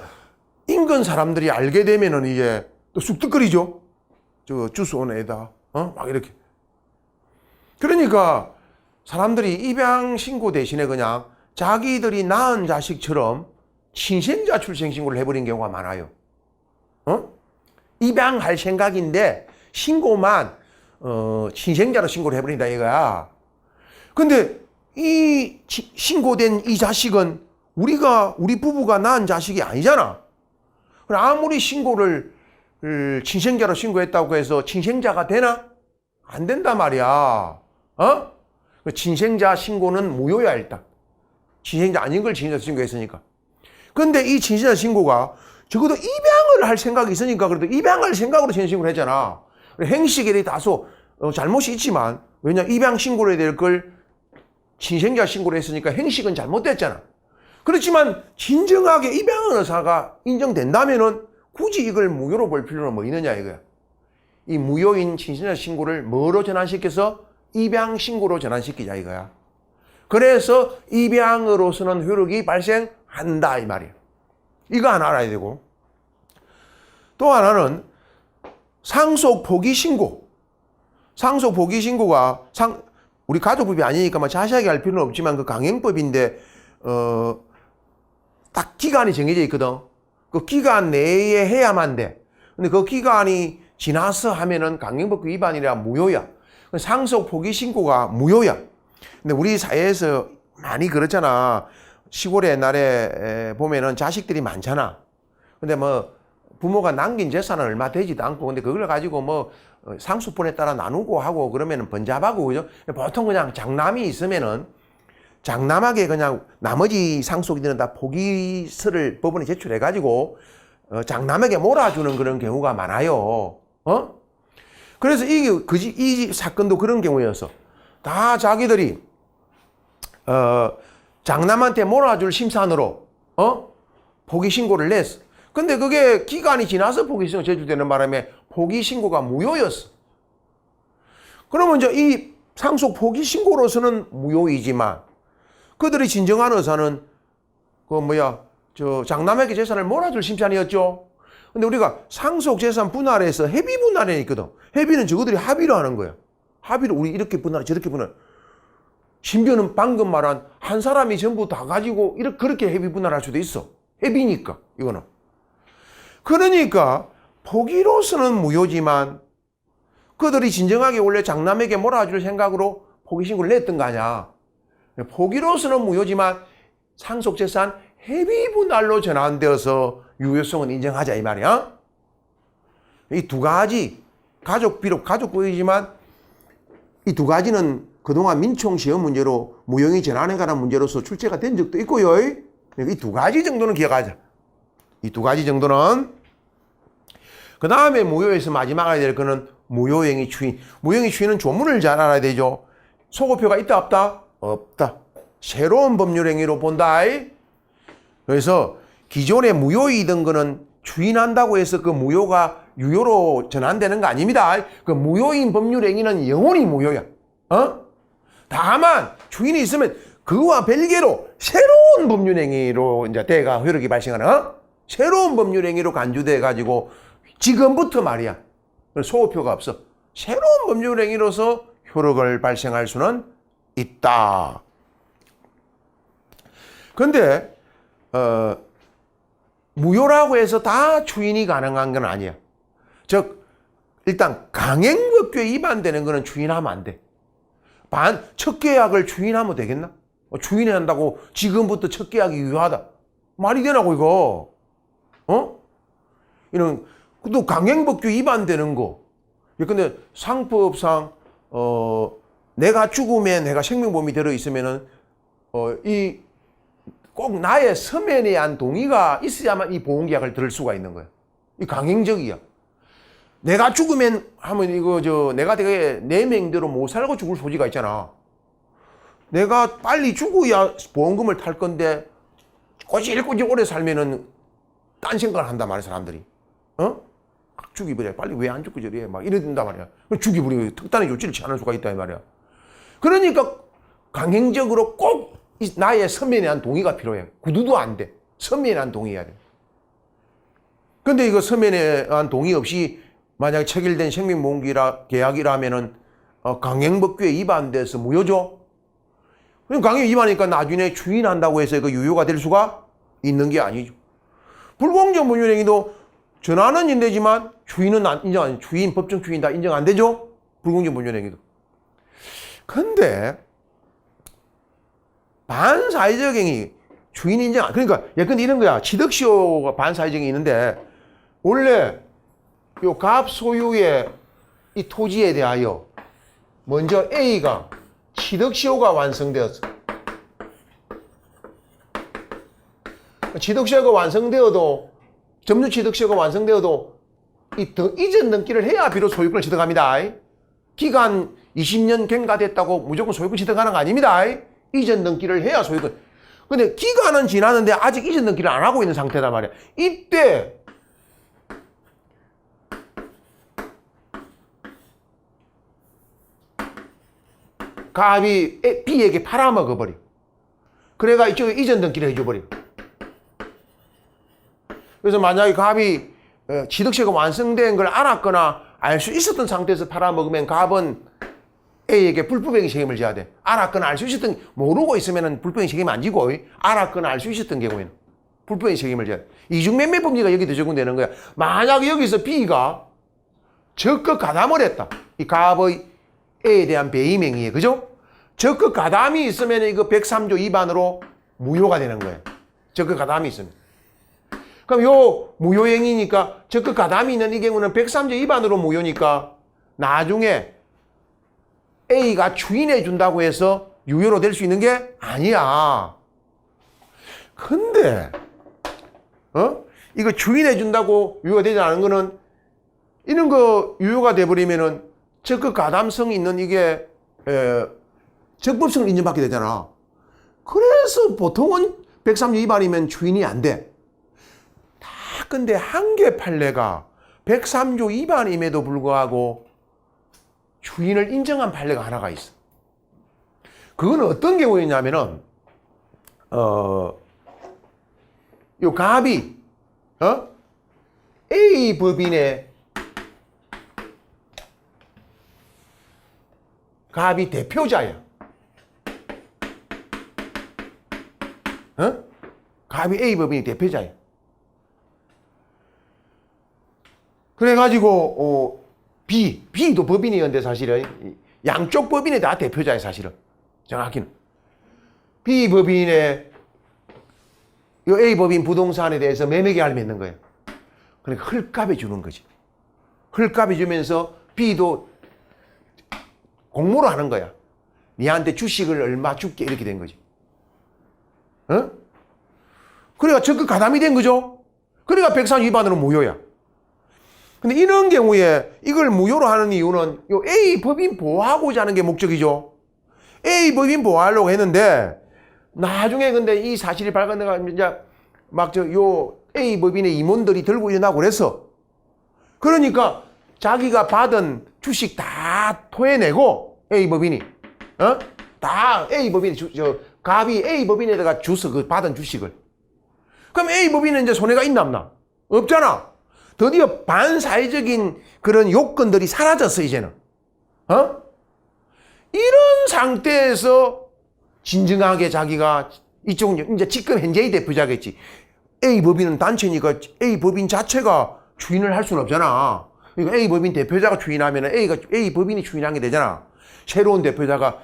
S1: 인근 사람들이 알게 되면은 이제 또 쑥득거리죠. 저 주스 온 애다. 막 이렇게. 그러니까 사람들이 입양 신고 대신에 그냥 자기들이 낳은 자식처럼 친생자 출생 신고를 해버린 경우가 많아요. 입양할 생각인데 신고만 친생자로 신고를 해버린다 이거야. 근데 이 신고된 이 자식은 우리 부부가 낳은 자식이 아니잖아. 아무리 신고를 친생자로 신고했다고 해서 친생자가 되나? 안 된단 말이야. 친생자 신고는 무효야 일단. 친생자 아닌 걸 친생자 신고했으니까. 근데 이 친생자 신고가 적어도 입양을 할 생각이 있으니까 그래도 입양할 생각으로 친생자 신고를 했잖아. 행식에 다소 잘못이 있지만 왜냐 입양 신고를 해야 될 걸 친생자 신고를 했으니까 행식은 잘못됐잖아. 그렇지만 진정하게 입양 의사가 인정된다면은 굳이 이걸 무효로 볼 필요는 뭐 있느냐 이거야. 이 무효인 친생자 신고를 뭐로 전환시켜서 입양 신고로 전환시키자 이거야. 그래서 입양으로서는 효력이 발생한다 이 말이야. 이거 하나 알아야 되고 또 하나는 상속 포기 신고. 상속 포기 신고가 우리 가족법이 아니니까 뭐 자세하게 할 필요는 없지만 그 강행법인데 딱 기간이 정해져 있거든. 그 기간 내에 해야만 돼. 근데 그 기간이 지나서 하면은 강행법 위반이라 무효야. 상속 포기 신고가 무효야. 근데 우리 사회에서 많이 그렇잖아. 시골에 옛날에 보면은 자식들이 많잖아. 근데 뭐 부모가 남긴 재산은 얼마 되지도 않고 근데 그걸 가지고 뭐 상속분에 따라 나누고 하고 그러면은 번잡하고 그죠? 보통 그냥 장남이 있으면은 장남에게 그냥 나머지 상속인들은 다 포기서를 법원에 제출해 가지고 장남에게 몰아주는 그런 경우가 많아요. 그래서 이 사건도 그런 경우였어. 다 자기들이 장남한테 몰아줄 심산으로 포기 신고를 냈어. 근데 그게 기간이 지나서 포기 신고 제출되는 바람에 포기 신고가 무효였어. 그러면 이제 이 상속 포기 신고로서는 무효이지만 그들이 진정한 의사는 장남에게 재산을 몰아줄 심산이었죠. 근데 우리가 상속 재산 분할에서 해비 분할이 있거든. 해비는 저거들이 합의로 하는 거야. 합의로 우리 이렇게 분할, 저렇게 분할. 심지어는 방금 말한 한 사람이 전부 다 가지고 그렇게 해비 분할할 수도 있어. 해비니까 이거는. 그러니까 포기로서는 무효지만 그들이 진정하게 원래 장남에게 몰아줄 생각으로 포기 신고를 냈던 거 아니야. 포기로서는 무효지만 상속재산 해비분할로 전환되어서 유효성은 인정하자 이 말이야. 이 2가지 비록 가족법이지만 이 2가지는 그동안 민총 시험 문제로 무효행위 전환에 관한 문제로서 출제가 된 적도 있고요. 이 2가지 정도는 기억하자. 이 2가지 정도는. 그 다음에 무효에서 마지막 알아야 될 거는 무효행위 추인. 무효행위 추인은 조문을 잘 알아야 되죠. 소급표가 있다 없다? 없다. 새로운 법률 행위로 본다. 그래서 기존에 무효이던 거는 추인한다고 해서 그 무효가 유효로 전환되는 거 아닙니다. 그 무효인 법률 행위는 영원히 무효야. 다만 추인이 있으면 그와 별개로 새로운 법률 행위로 이제 대가 효력이 발생하는 새로운 법률 행위로 간주돼 가지고 지금부터 말이야. 소급표가 없어. 새로운 법률 행위로서 효력을 발생할 수는 있다. 근데 무효라고 해서 다 추인이 가능한 건 아니야. 즉 일단 강행법규에 위반되는 거는 추인하면 안 돼. 첫 계약을 추인하면 되겠나? 추인해야 한다고 지금부터 첫 계약이 유효하다. 말이 되나고 이거? 이런 또 강행법규 위반되는 거. 근데 상법상 내가 죽으면 내가 생명보험이 들어 있으면은 이 꼭 나의 서면에 대한 동의가 있어야만 이 보험계약을 들을 수가 있는 거야. 이 강행적이야. 내가 죽으면 하면 이거 내가 되게 내 맹대로 못 살고 죽을 소지가 있잖아. 내가 빨리 죽어야 보험금을 탈 건데 꼬질꼬질 오래 살면은 딴 생각을 한단 말이야 사람들이. 죽이버려. 빨리 왜 안 죽고 저래 막 이런단 말이야. 죽이버리면 특단의 조치를 취하는 수가 있다 이 말이야. 그러니까 강행적으로 꼭 나의 서면에 대한 동의가 필요해. 구두도 안 돼. 서면에 대한 동의해야 돼. 근데 이거 서면에 대한 동의 없이 만약에 체결된 생명보험기라 계약이라면은 강행법규에 위반돼서 무효죠. 그럼 강행 위반이니까 나중에 추인한다고 해서 이거 유효가 될 수가 있는 게 아니죠. 불공정 법률행위도 전환은 인되지만 추인은 인정, 추인 법정 추인 다 인정 안 되죠. 불공정 법률행위도. 근데 반사회적 행위 추인 인정 그러니까 예컨대 이런 거야. 취득시효가 반사회적 행위 있는데 원래 요 갑 소유의 이 토지에 대하여 먼저 A가 취득시효가 완성되었어. 취득시효가 완성되어도 점유 취득시효가 완성되어도 이전 등기를 해야 비로소 소유권을 취득합니다. 기간 20년 경과됐다고 무조건 소유권 취득하는 거 아닙니다. 이전 등기를 해야 소유권. 근데 기간은 지났는데 아직 이전 등기를 안 하고 있는 상태단 말이야. 이때 갑이 B에게 팔아먹어버려. 그래가 이쪽에 이전 등기를 해줘버려. 그래서 만약에 갑이 취득세가 완성된 걸 알았거나 알 수 있었던 상태에서 팔아먹으면 갑은 A에게 불법행위 책임을 져야 돼. 알았거나 알 수 있었던, 모르고 있으면 불법행위 책임 안 지고, 알았거나 알 수 있었던 경우에는 불법행위 책임을 져야 돼. 이중매매법리가 여기도 적용되는 거야. 만약 여기서 B가 적극 가담을 했다. 이 갑의 A에 대한 배임행위에, 그죠? 적극 가담이 있으면 이거 103조 위반으로 무효가 되는 거예요. 적극 가담이 있으면. 그럼 요 무효행위니까 적극 가담이 있는 이 경우는 103조 위반으로 무효니까 나중에 A가 추인해 준다고 해서 유효로 될 수 있는 게 아니야. 근데 이거 추인해 준다고 유효가 되지 않은 거는 이런 거 유효가 돼 버리면은 적극 가담성이 있는 이게 적법성을 인정받게 되잖아. 그래서 보통은 103조 위반이면 추인이 안 돼. 다 근데 한개 판례가 103조 위반임에도 불구하고 추인을 인정한 판례가 하나가 있어. 그건 어떤 경우였냐면은 요 갑이 A 법인의 갑이 대표자야. 갑이 A 법인이 대표자야. 그래가지고 B도 법인이었는데 사실은 양쪽 법인이 다 대표자야 사실은. 정확히는 B 법인의 요 A 법인 부동산에 대해서 매매 계약을 맺는 거예요. 그러니까 헐값에 주는 거지. 헐값에 주면서 B도 공모를 하는 거야. 니한테 주식을 얼마 줄게 이렇게 된 거지. 그러니까 적극 가담이 된 거죠. 그러니까 103 위반으로 무효야. 근데 이런 경우에 이걸 무효로 하는 이유는 요 A 법인 보호하고자 하는 게 목적이죠. A 법인 보호하려고 했는데 나중에 근데 이 사실이 발견돼가 이제 막 요 A 법인의 임원들이 들고 일어나고 그랬어. 그러니까 자기가 받은 주식 다 토해내고 A 법인이 다 A 법인이 갑이 A 법인에다가 주서 그 받은 주식을. 그럼 A 법인은 이제 손해가 있나 없나? 없잖아. 드디어 반사회적인 그런 요건들이 사라졌어 이제는. 이런 상태에서 진정하게 자기가 이쪽은 이제 지금 현재의 대표자겠지. A 법인은 단체니까 A 법인 자체가 추인을 할 수는 없잖아. 그러니까 A 법인 대표자가 추인하면 A 법인이 추인하게 되잖아. 새로운 대표자가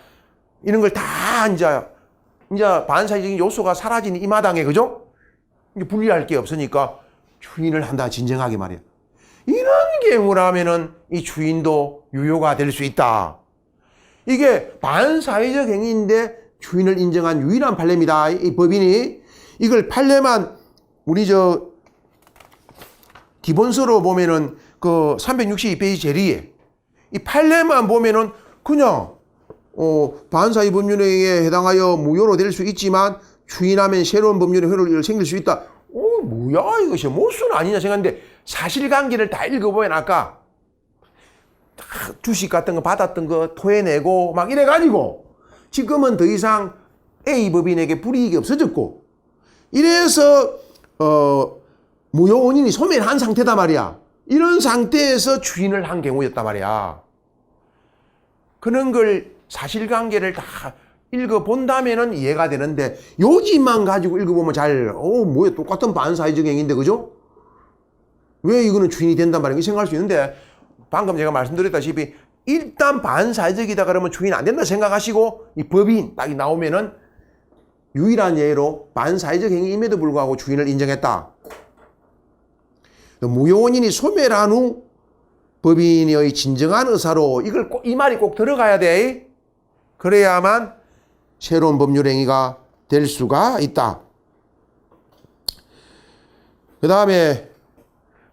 S1: 이런 걸 다 이제 반사회적인 요소가 사라진 이 마당에 그죠? 이제 분리할 게 없으니까 추인을 한다 진정하게 말이야. 이런 경우라면은 이 추인도 유효가 될 수 있다. 이게 반사회적 행위인데 추인을 인정한 유일한 판례입니다. 이 법인이 이걸 판례만 우리 기본서로 보면은 그 362페이지 제리에 이 판례만 보면은 그냥 반사회 법률행위에 해당하여 무효로 될 수 있지만 추인하면 새로운 법률의 효력이 생길 수 있다. 뭐야 이것이 모순 아니냐 생각했는데 사실관계를 다 읽어보면 아까 주식 같은 거 받았던 거 토해내고 막 이래가지고 지금은 더 이상 A 법인에게 불이익이 없어졌고 이래서 무효 원인이 소멸한 상태다 말이야. 이런 상태에서 추인을 한 경우였단 말이야. 그런 걸 사실관계를 다 읽어본다면은 이해가 되는데 요지만 가지고 읽어보면 뭐야 똑같은 반사회적 행위인데 그죠? 왜 이거는 추인이 된단 말이야? 생각할 수 있는데 방금 제가 말씀드렸다시피 일단 반사회적이다 그러면 추인 안 된다 생각하시고 이 법인 딱 나오면은 유일한 예로 반사회적 행위임에도 불구하고 추인을 인정했다. 무효 원인이 소멸한 후 법인의 진정한 의사로 이 말이 꼭 들어가야 돼. 그래야만 새로운 법률 행위가 될 수가 있다. 그 다음에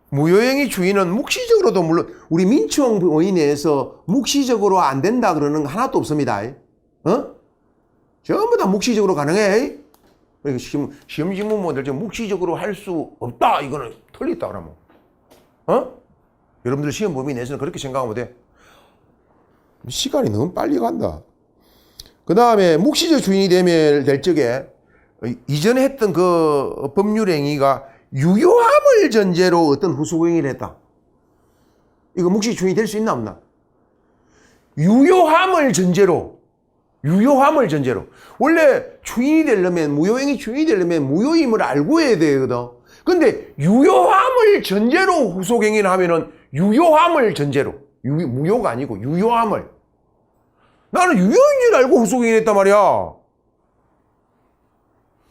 S1: 무효행위 추인은 묵시적으로도 물론 우리 민초원의 내에서 묵시적으로 안 된다 그러는 거 하나도 없습니다. 전부 다 묵시적으로 가능해. 그러니까 시험 직무모들 묵시적으로 할 수 없다. 이거는 틀렸다 그러면. 여러분들 시험 범위 내에서는 그렇게 생각하면 돼. 시간이 너무 빨리 간다. 그 다음에 묵시적 추인이 될 적에 이전에 했던 그 법률 행위가 유효함을 전제로 어떤 후속 행위를 했다. 이거 묵시적 추인이 될 수 있나 없나? 유효함을 전제로. 원래 추인이 되려면 무효행위 추인이 되려면 무효임을 알고 해야 되거든. 근데 유효함을 전제로 후속 행위를 하면은 유효함을 전제로 무효가 아니고 유효함을 나는 유효인 줄 알고 후속 행위를 했단 말이야.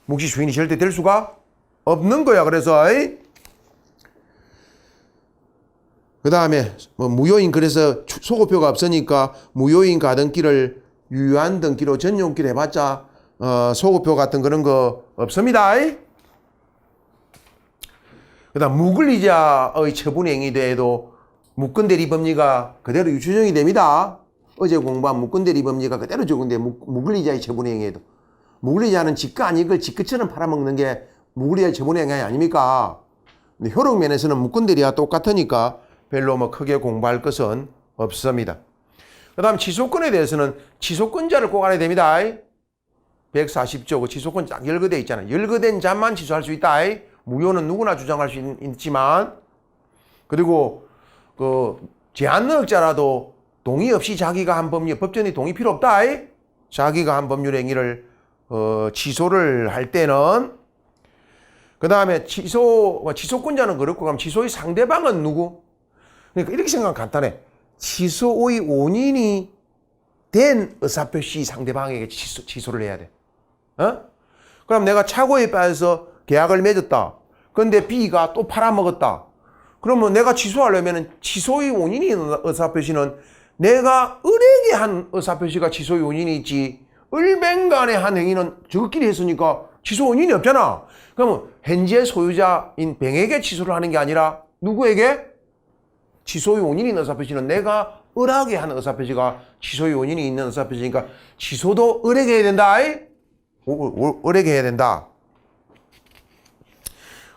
S1: 묵시 추인이 절대 될 수가 없는 거야. 그래서 그 다음에 무효인 그래서 소고표가 없으니까 무효인 가등기를 유효한 등기로 전용기를 해봤자 소고표 같은 그런 거 없습니다. 그 다음 무근리자의 처분행위도 무건대리 법리가 그대로 유추정이 됩니다. 어제 공부한 무건대리 법리가 그대로 적용돼. 무근리자의 처분행위에도. 무근리자는 지가 아닌 걸 지가처럼 팔아먹는 게 무근리자의 처분행위 아닙니까? 근데 효력면에서는 무건대리와 똑같으니까 별로 크게 공부할 것은 없습니다. 그 다음 취소권에 대해서는 취소권자를 꼭 알아야 됩니다. 140조 그 취소권 딱 열거되어 있잖아요. 열거된 자만 취소할 수 있다. 무효는 누구나 주장할 수 있지만 그리고 그 제한능력자라도 동의 없이 자기가 한 법률 법전의 동의 필요 없다. 자기가 한 법률 행위를 취소를 할 때는 그 다음에 취소권자는 그렇고 그럼 취소의 상대방은 누구? 그러니까 이렇게 생각하면 간단해. 취소의 원인이 된 의사표시 상대방에게 취소를 해야 돼. 그럼 내가 착오에 빠져서 계약을 맺었다. 그런데 B가 또 팔아먹었다. 그러면 내가 취소하려면 취소의 원인이 의사표시는 내가 을에게 한 의사표시가 취소의 원인이 있지 을뱅간에 한 행위는 저것끼리 했으니까 취소 원인이 없잖아. 그러면 현재 소유자인 뱅에게 취소를 하는 게 아니라 누구에게? 취소의 원인인 의사표시는 내가 을하게 하는 의사표시가 취소의 원인이 있는 의사표시니까 취소도 을에게 해야 된다. 을에게 해야 된다.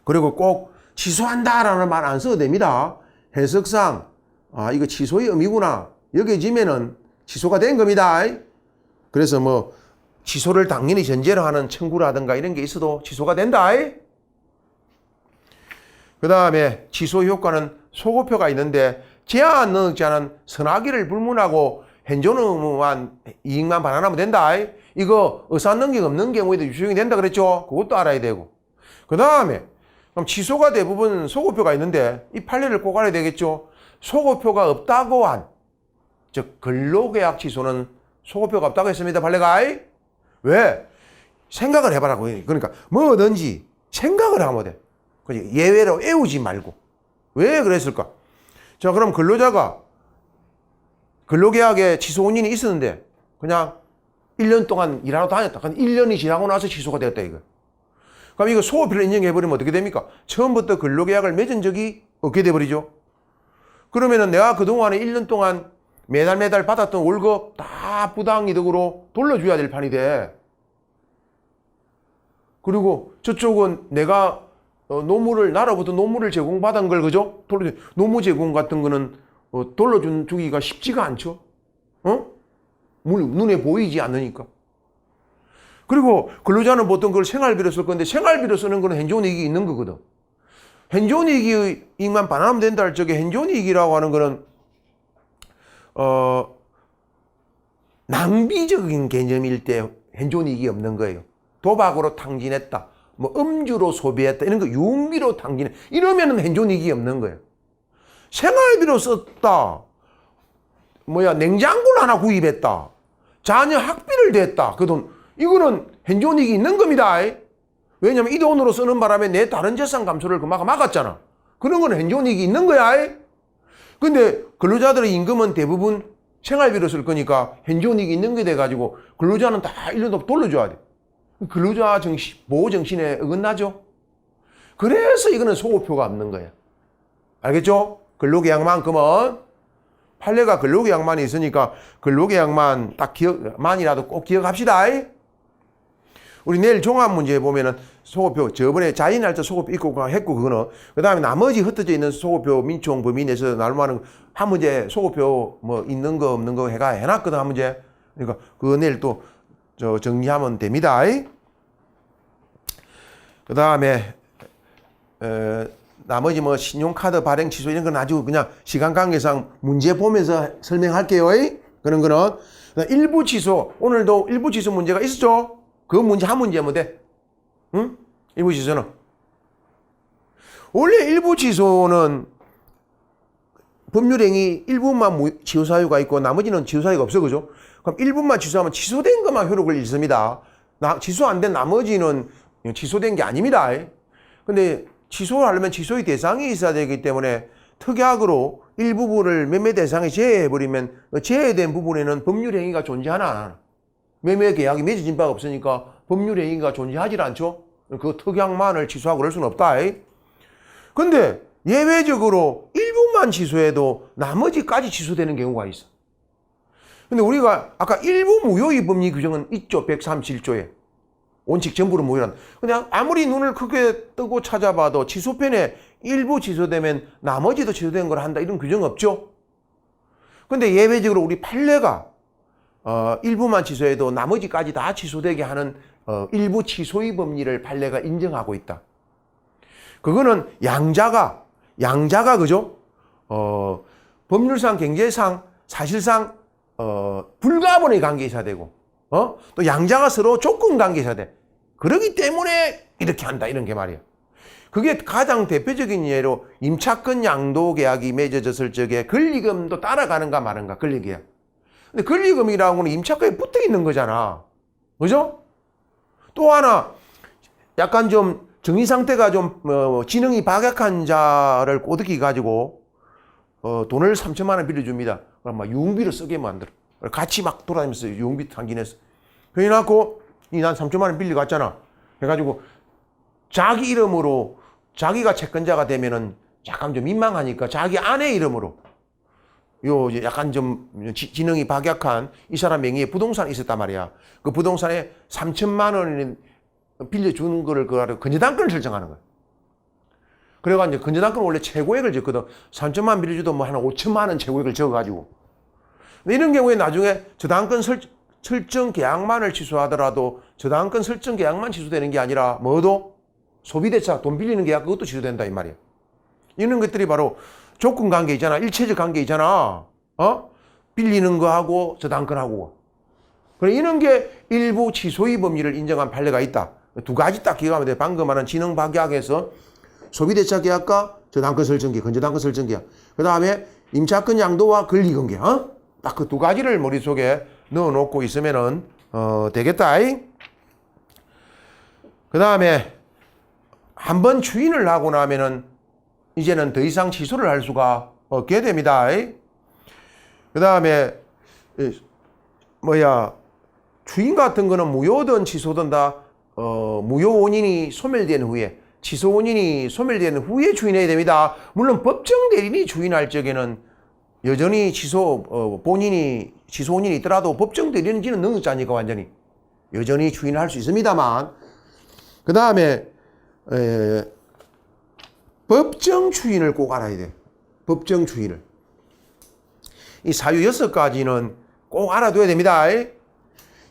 S1: 그리고 꼭 취소한다라는 말 안 써도 됩니다. 해석상 이거 취소의 의미구나 여겨지면은 취소가 된 겁니다. 그래서 뭐 취소를 당연히 전제로 하는 청구라든가 이런 게 있어도 취소가 된다. 그 다음에 취소 효과는 소고표가 있는데 제한 능력자는 선악기를 불문하고 현존 의무만 이익만 반환하면 된다. 이거 의사 능력 없는 경우에도 유효이 된다 그랬죠. 그것도 알아야 되고. 그 다음에 그럼 취소가 대부분 소고표가 있는데 이 판례를 꼭 알아야 되겠죠. 소고표가 없다고 한, 즉 근로계약 취소는 소고표가 없다고 했습니다. 판례가. 왜? 생각을 해봐라고. 그러니까 뭐든지 생각을 하면 돼. 예외로 외우지 말고. 왜 그랬을까? 자, 그럼 근로자가 근로계약에 취소 원인이 있었는데 그냥 1년 동안 일하러 다녔다. 근데 1년이 지나고 나서 취소가 되었다 이거. 그럼 이거 소고표를 인정해버리면 어떻게 됩니까? 처음부터 근로계약을 맺은 적이 없게 돼버리죠. 그러면은 내가 그동안에 1년 동안 매달 받았던 월급 다 부당이득으로 돌려줘야 될 판이 돼. 그리고 저쪽은 내가 나로부터 노무를 제공받은 걸, 그죠? 노무 제공 같은 거는 돌려주기가 쉽지가 않죠. 눈에 보이지 않으니까. 그리고 근로자는 보통 그걸 생활비로 쓸 건데 생활비로 쓰는 거는 현존이익이 있는 거거든. 현존이익만 반환하면 된다 할 적에 현존이익이라고 하는 거는 낭비적인 개념일 때 현존이익이 없는 거예요. 도박으로 탕진했다. 뭐 음주로 소비했다. 이런 거 유흥비로 탕진했다. 이러면은 현존이익이 없는 거예요. 생활비로 썼다. 냉장고를 하나 구입했다. 자녀 학비를 댔다. 그 돈. 이거는 현존이익이 있는 겁니다. 왜냐면 이 돈으로 쓰는 바람에 내 다른 재산 감소를 그마가 막았잖아. 그런 건 현존이익이 있는 거야. 근데 근로자들의 임금은 대부분 생활비로 쓸 거니까 현존이익이 있는 게 돼가지고 근로자는 다 1년 동안 돌려줘야 돼. 근로자 보호 정신에 어긋나죠. 그래서 이거는 소고표가 없는 거야. 알겠죠? 근로계약만큼은 판례가 근로계약만이 있으니까 근로계약만 딱 만이라도 꼭 기억합시다. 우리 내일 종합 문제에 보면은 소고표, 저번에 자인할 때 소고표 있고 했고, 그거는. 그 다음에 나머지 흩어져 있는 소고표 민총 범위 내에서 나름하는 한 문제 소고표 뭐 있는 거 없는 거 해놨거든, 한 문제. 그러니까 그거 내일 또 정리하면 됩니다. 그 다음에, 나머지 뭐 신용카드 발행 취소 이런 건 아주 그냥 시간 관계상 문제 보면서 설명할게요. 그런 거는. 일부 취소, 오늘도 일부 취소 문제가 있었죠? 그 문제 한 문제면 돼. 응? 일부 취소는. 원래 일부 취소는 법률행위 일부만 취소사유가 있고 나머지는 취소사유가 없어. 그죠? 그럼 일부만 취소하면 취소된 것만 효력을 잃습니다. 취소 안 된 나머지는 취소된 게 아닙니다. 근데 취소를 하려면 취소의 대상이 있어야 되기 때문에 특약으로 일부분을 매매 대상에 제외해버리면 제외된 부분에는 법률행위가 존재하나 안 하나. 매매 계약이 맺어진 바가 없으니까 법률행위가 존재하지 않죠. 그 특약만을 취소하고 그럴 수는 없다. 근데 예외적으로 일부만 취소해도 나머지까지 취소되는 경우가 있어. 근데 우리가 아까 일부 무효의 법리 규정은 있죠. 137조에. 원칙 전부를 무효란. 그냥 아무리 눈을 크게 뜨고 찾아봐도 취소편에 일부 취소되면 나머지도 취소된 걸 한다. 이런 규정 없죠. 근데 예외적으로 우리 판례가 일부만 취소해도 나머지까지 다 취소되게 하는 일부 취소의 법리를 판례가 인정하고 있다. 그거는 양자가 그죠? 법률상, 경제상, 사실상 불가분의 관계에 있어야 되고, 또 양자가 서로 조건 관계에 있어야 돼. 그러기 때문에 이렇게 한다 이런 게 말이야. 그게 가장 대표적인 예로 임차권 양도 계약이 맺어졌을 적에 권리금도 따라가는가 마는가 권리계약. 근데 권리금이라고 하는 임차권에 붙어 있는 거잖아. 그죠? 또 하나, 약간 좀 정신 상태가 좀, 지능이 박약한 자를 꼬드기 가지고, 돈을 3천만 원 빌려줍니다. 그럼 막 유흥비로 쓰게 만들어. 같이 막 돌아다니면서 유흥비 탕진해서. 그래갖고, 난 3천만 원 빌려갔잖아. 해가지고, 자기 이름으로, 자기가 채권자가 되면은 약간 좀 민망하니까 자기 아내 이름으로 요 약간 좀 지능이 박약한 이 사람 명의에 부동산이 있었단 말이야. 그 부동산에 3천만 원을 빌려주는 거를 그 건저당권을 설정하는 거야. 그래가지고 이제 건저당권 원래 최고액을 줬거든. 3천만 원 빌려주도 뭐 한 5천만 원 최고액을 적어가지고. 근데 이런 경우에 나중에 저당권 설정 계약만을 취소하더라도 저당권 설정 계약만 취소되는 게 아니라 뭐도 소비대차 돈 빌리는 계약 그것도 취소된다 이 말이야. 이런 것들이 바로 조건 관계 있잖아. 일체적 관계 있잖아. 빌리는 거하고 저당권하고. 그래 이런 게 일부 취소의 법리를 인정한 판례가 있다. 두 가지 딱 기억하면 돼. 방금 말한 지능 박약에서 소비대차 계약과 저당권 설정 계약, 건저당권 설정 계약. 그 다음에 임차권 양도와 권리금 계약. 딱 그 두 가지를 머릿속에 넣어놓고 있으면은 되겠다. 그 다음에 한번 추인을 하고 나면은 이제는 더 이상 취소를 할 수가 없게 됩니다. 그 다음에 추인 같은 거는 무효든 취소든 다 무효 원인이 소멸된 후에 취소 원인이 소멸된 후에 추인해야 됩니다. 물론 법정 대리인이 추인할 적에는 여전히 본인이 취소 원인이 있더라도 법정 대리인지는 능력자니까 완전히 여전히 추인할 수 있습니다만 그 다음에 법정 추인을 꼭 알아야 돼. 법정 추인을. 이 사유 6가지는 꼭 알아둬야 됩니다.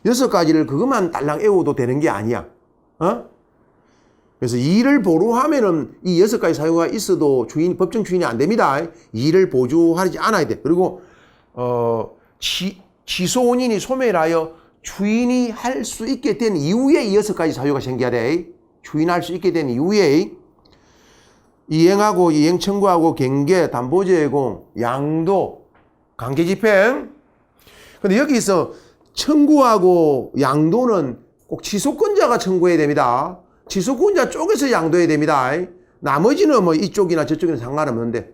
S1: 6가지를 그것만 딸랑 외워도 되는 게 아니야. 그래서 이를 보류하면은 이 6가지 사유가 있어도 법정 추인이 안 됩니다. 이를 보조하지 않아야 돼. 그리고 취소 원인이 소멸하여 추인이 할 수 있게 된 이후에 이 6가지 사유가 생겨야 돼. 추인할 수 있게 된 이후에 이행하고 이행 청구하고 경계, 담보 제공, 양도, 관계 집행. 근데 여기서 청구하고 양도는 꼭 취소권자가 청구해야 됩니다. 취소권자 쪽에서 양도해야 됩니다. 나머지는 뭐 이쪽이나 저쪽이나 상관없는데,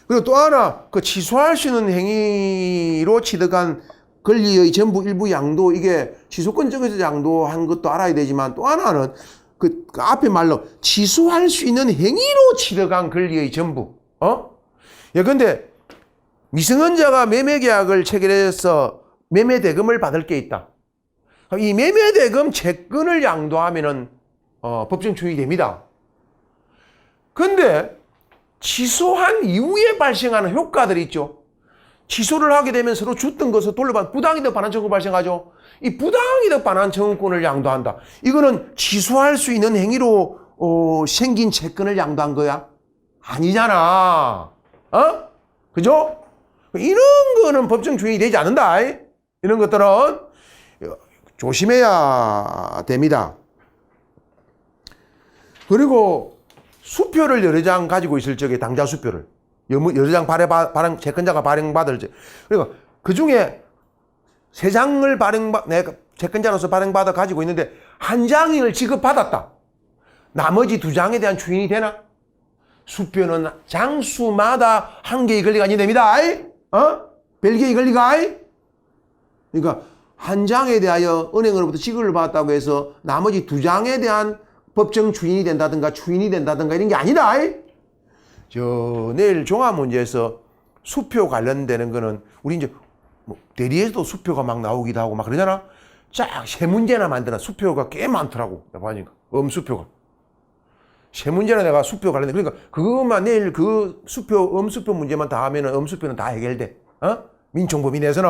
S1: 그리고 또 하나, 그 취소할 수 있는 행위로 취득한 권리의 전부 일부 양도, 이게 취소권 쪽에서 양도한 것도 알아야 되지만 또 하나는 그 앞에 말로 취소할 수 있는 행위로 취득한 권리의 전부. 근데 미성년자가 매매계약을 체결해서 매매대금을 받을 게 있다. 이 매매대금 채권을 양도하면은 법정 추인이 됩니다. 근데 취소한 이후에 발생하는 효과들이 있죠. 취소를 하게 되면 서로 줬던 것을 돌려받는 부당이득 반환 청구 발생하죠. 이 부당이득 반환 청구권을 양도한다. 이거는 취소할 수 있는 행위로 생긴 채권을 양도한 거야? 아니잖아. 그죠? 이런 거는 법정 추인이 되지 않는다. 이런 것들은 조심해야 됩니다. 그리고 수표를 여러 장 가지고 있을 적에 당좌 수표를 여러 장 채권자가 발행받을 적 그리고 그 중에 3장을 내가 채권자로서 발행받아 가지고 있는데 한 장을 지급받았다. 나머지 2장에 대한 추인이 되나? 수표는 장수마다 한 개의 권리가 아니됩니다. 별개의 권리가. 그러니까 한 장에 대하여 은행으로부터 지급을 받았다고 해서 나머지 2장에 대한 법정 추인이 된다든가 추인이 된다든가 이런 게 아니다. 내일 종합문제에서 수표 관련되는 거는 우리 이제 뭐 대리에서도 수표가 막 나오기도 하고 막 그러잖아. 쫙 세 문제나 만드나 수표가 꽤 많더라고. 내가 보니까 엄수표가. 세 문제나 내가 수표 관련돼. 그러니까 그것만 내일 그 수표 엄수표 문제만 다 하면은 엄수표는 다 해결돼. 민총법인 내에서는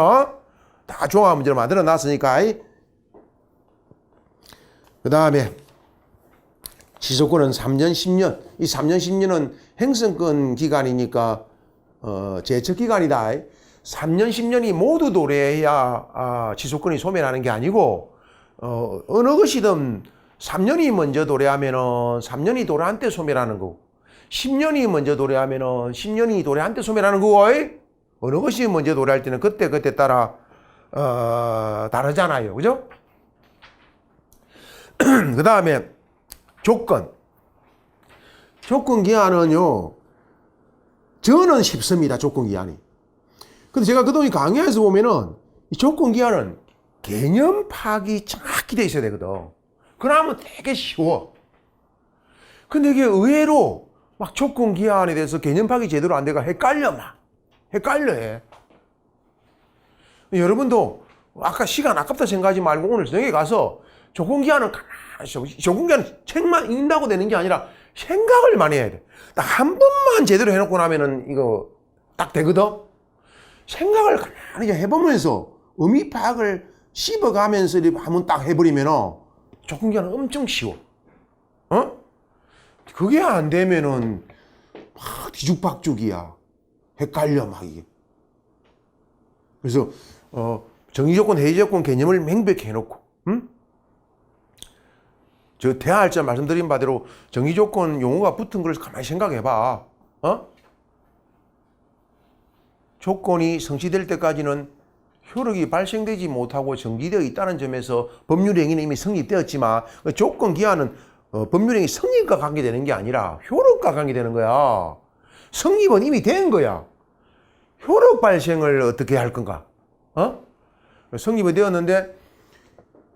S1: 다 종합문제를 만들어 놨으니까. 그 다음에 지소권은 3년, 10년. 이 3년, 10년은 행성권 기간이니까 제척 기간이다. 3년, 10년이 모두 도래해야 지소권이 소멸하는 게 아니고 어느 것이든 3년이 먼저 도래하면은 3년이 도래한 때 소멸하는 거고 10년이 먼저 도래하면은 10년이 도래한 때 소멸하는 거고 어느 것이 먼저 도래할 때는 그때 따라 다르잖아요. 그죠? 그 다음에 조건 기한은요, 저는 쉽습니다. 조건 기한이. 근데 제가 그동안 강의에서 보면은 이 조건 기한은 개념 파악이 정확히 돼 있어야 되거든. 그러면 되게 쉬워. 근데 이게 의외로 막 조건 기한에 대해서 개념 파악이 제대로 안 돼가 헷갈려 막. 헷갈려 해. 여러분도 아까 시간 아깝다 생각하지 말고 오늘 저녁에 가서 조건기한은 가만히 조건기한은 책만 읽는다고 되는 게 아니라 생각을 많이 해야 돼. 딱 한 번만 제대로 해놓고 나면은 이거 딱 되거든. 생각을 가만히 해보면서 의미 파악을 씹어가면서 이렇게 한번 딱 해버리면은 조건기한은 엄청 쉬워. 어? 그게 안 되면은 막 뒤죽박죽이야. 헷갈려 막 이게. 그래서 정의조건, 해제조건 개념을 명백히 해놓고, 저 대화할 때 말씀드린 바대로 정의조건 용어가 붙은 걸 가만히 생각해봐. 조건이 성취될 때까지는 효력이 발생되지 못하고 정지되어 있다는 점에서 법률행위는 이미 성립되었지만 조건 기한은 법률행위 성립과 관계되는 게 아니라 효력과 관계되는 거야. 성립은 이미 된 거야. 효력 발생을 어떻게 할 건가? 성립이 되었는데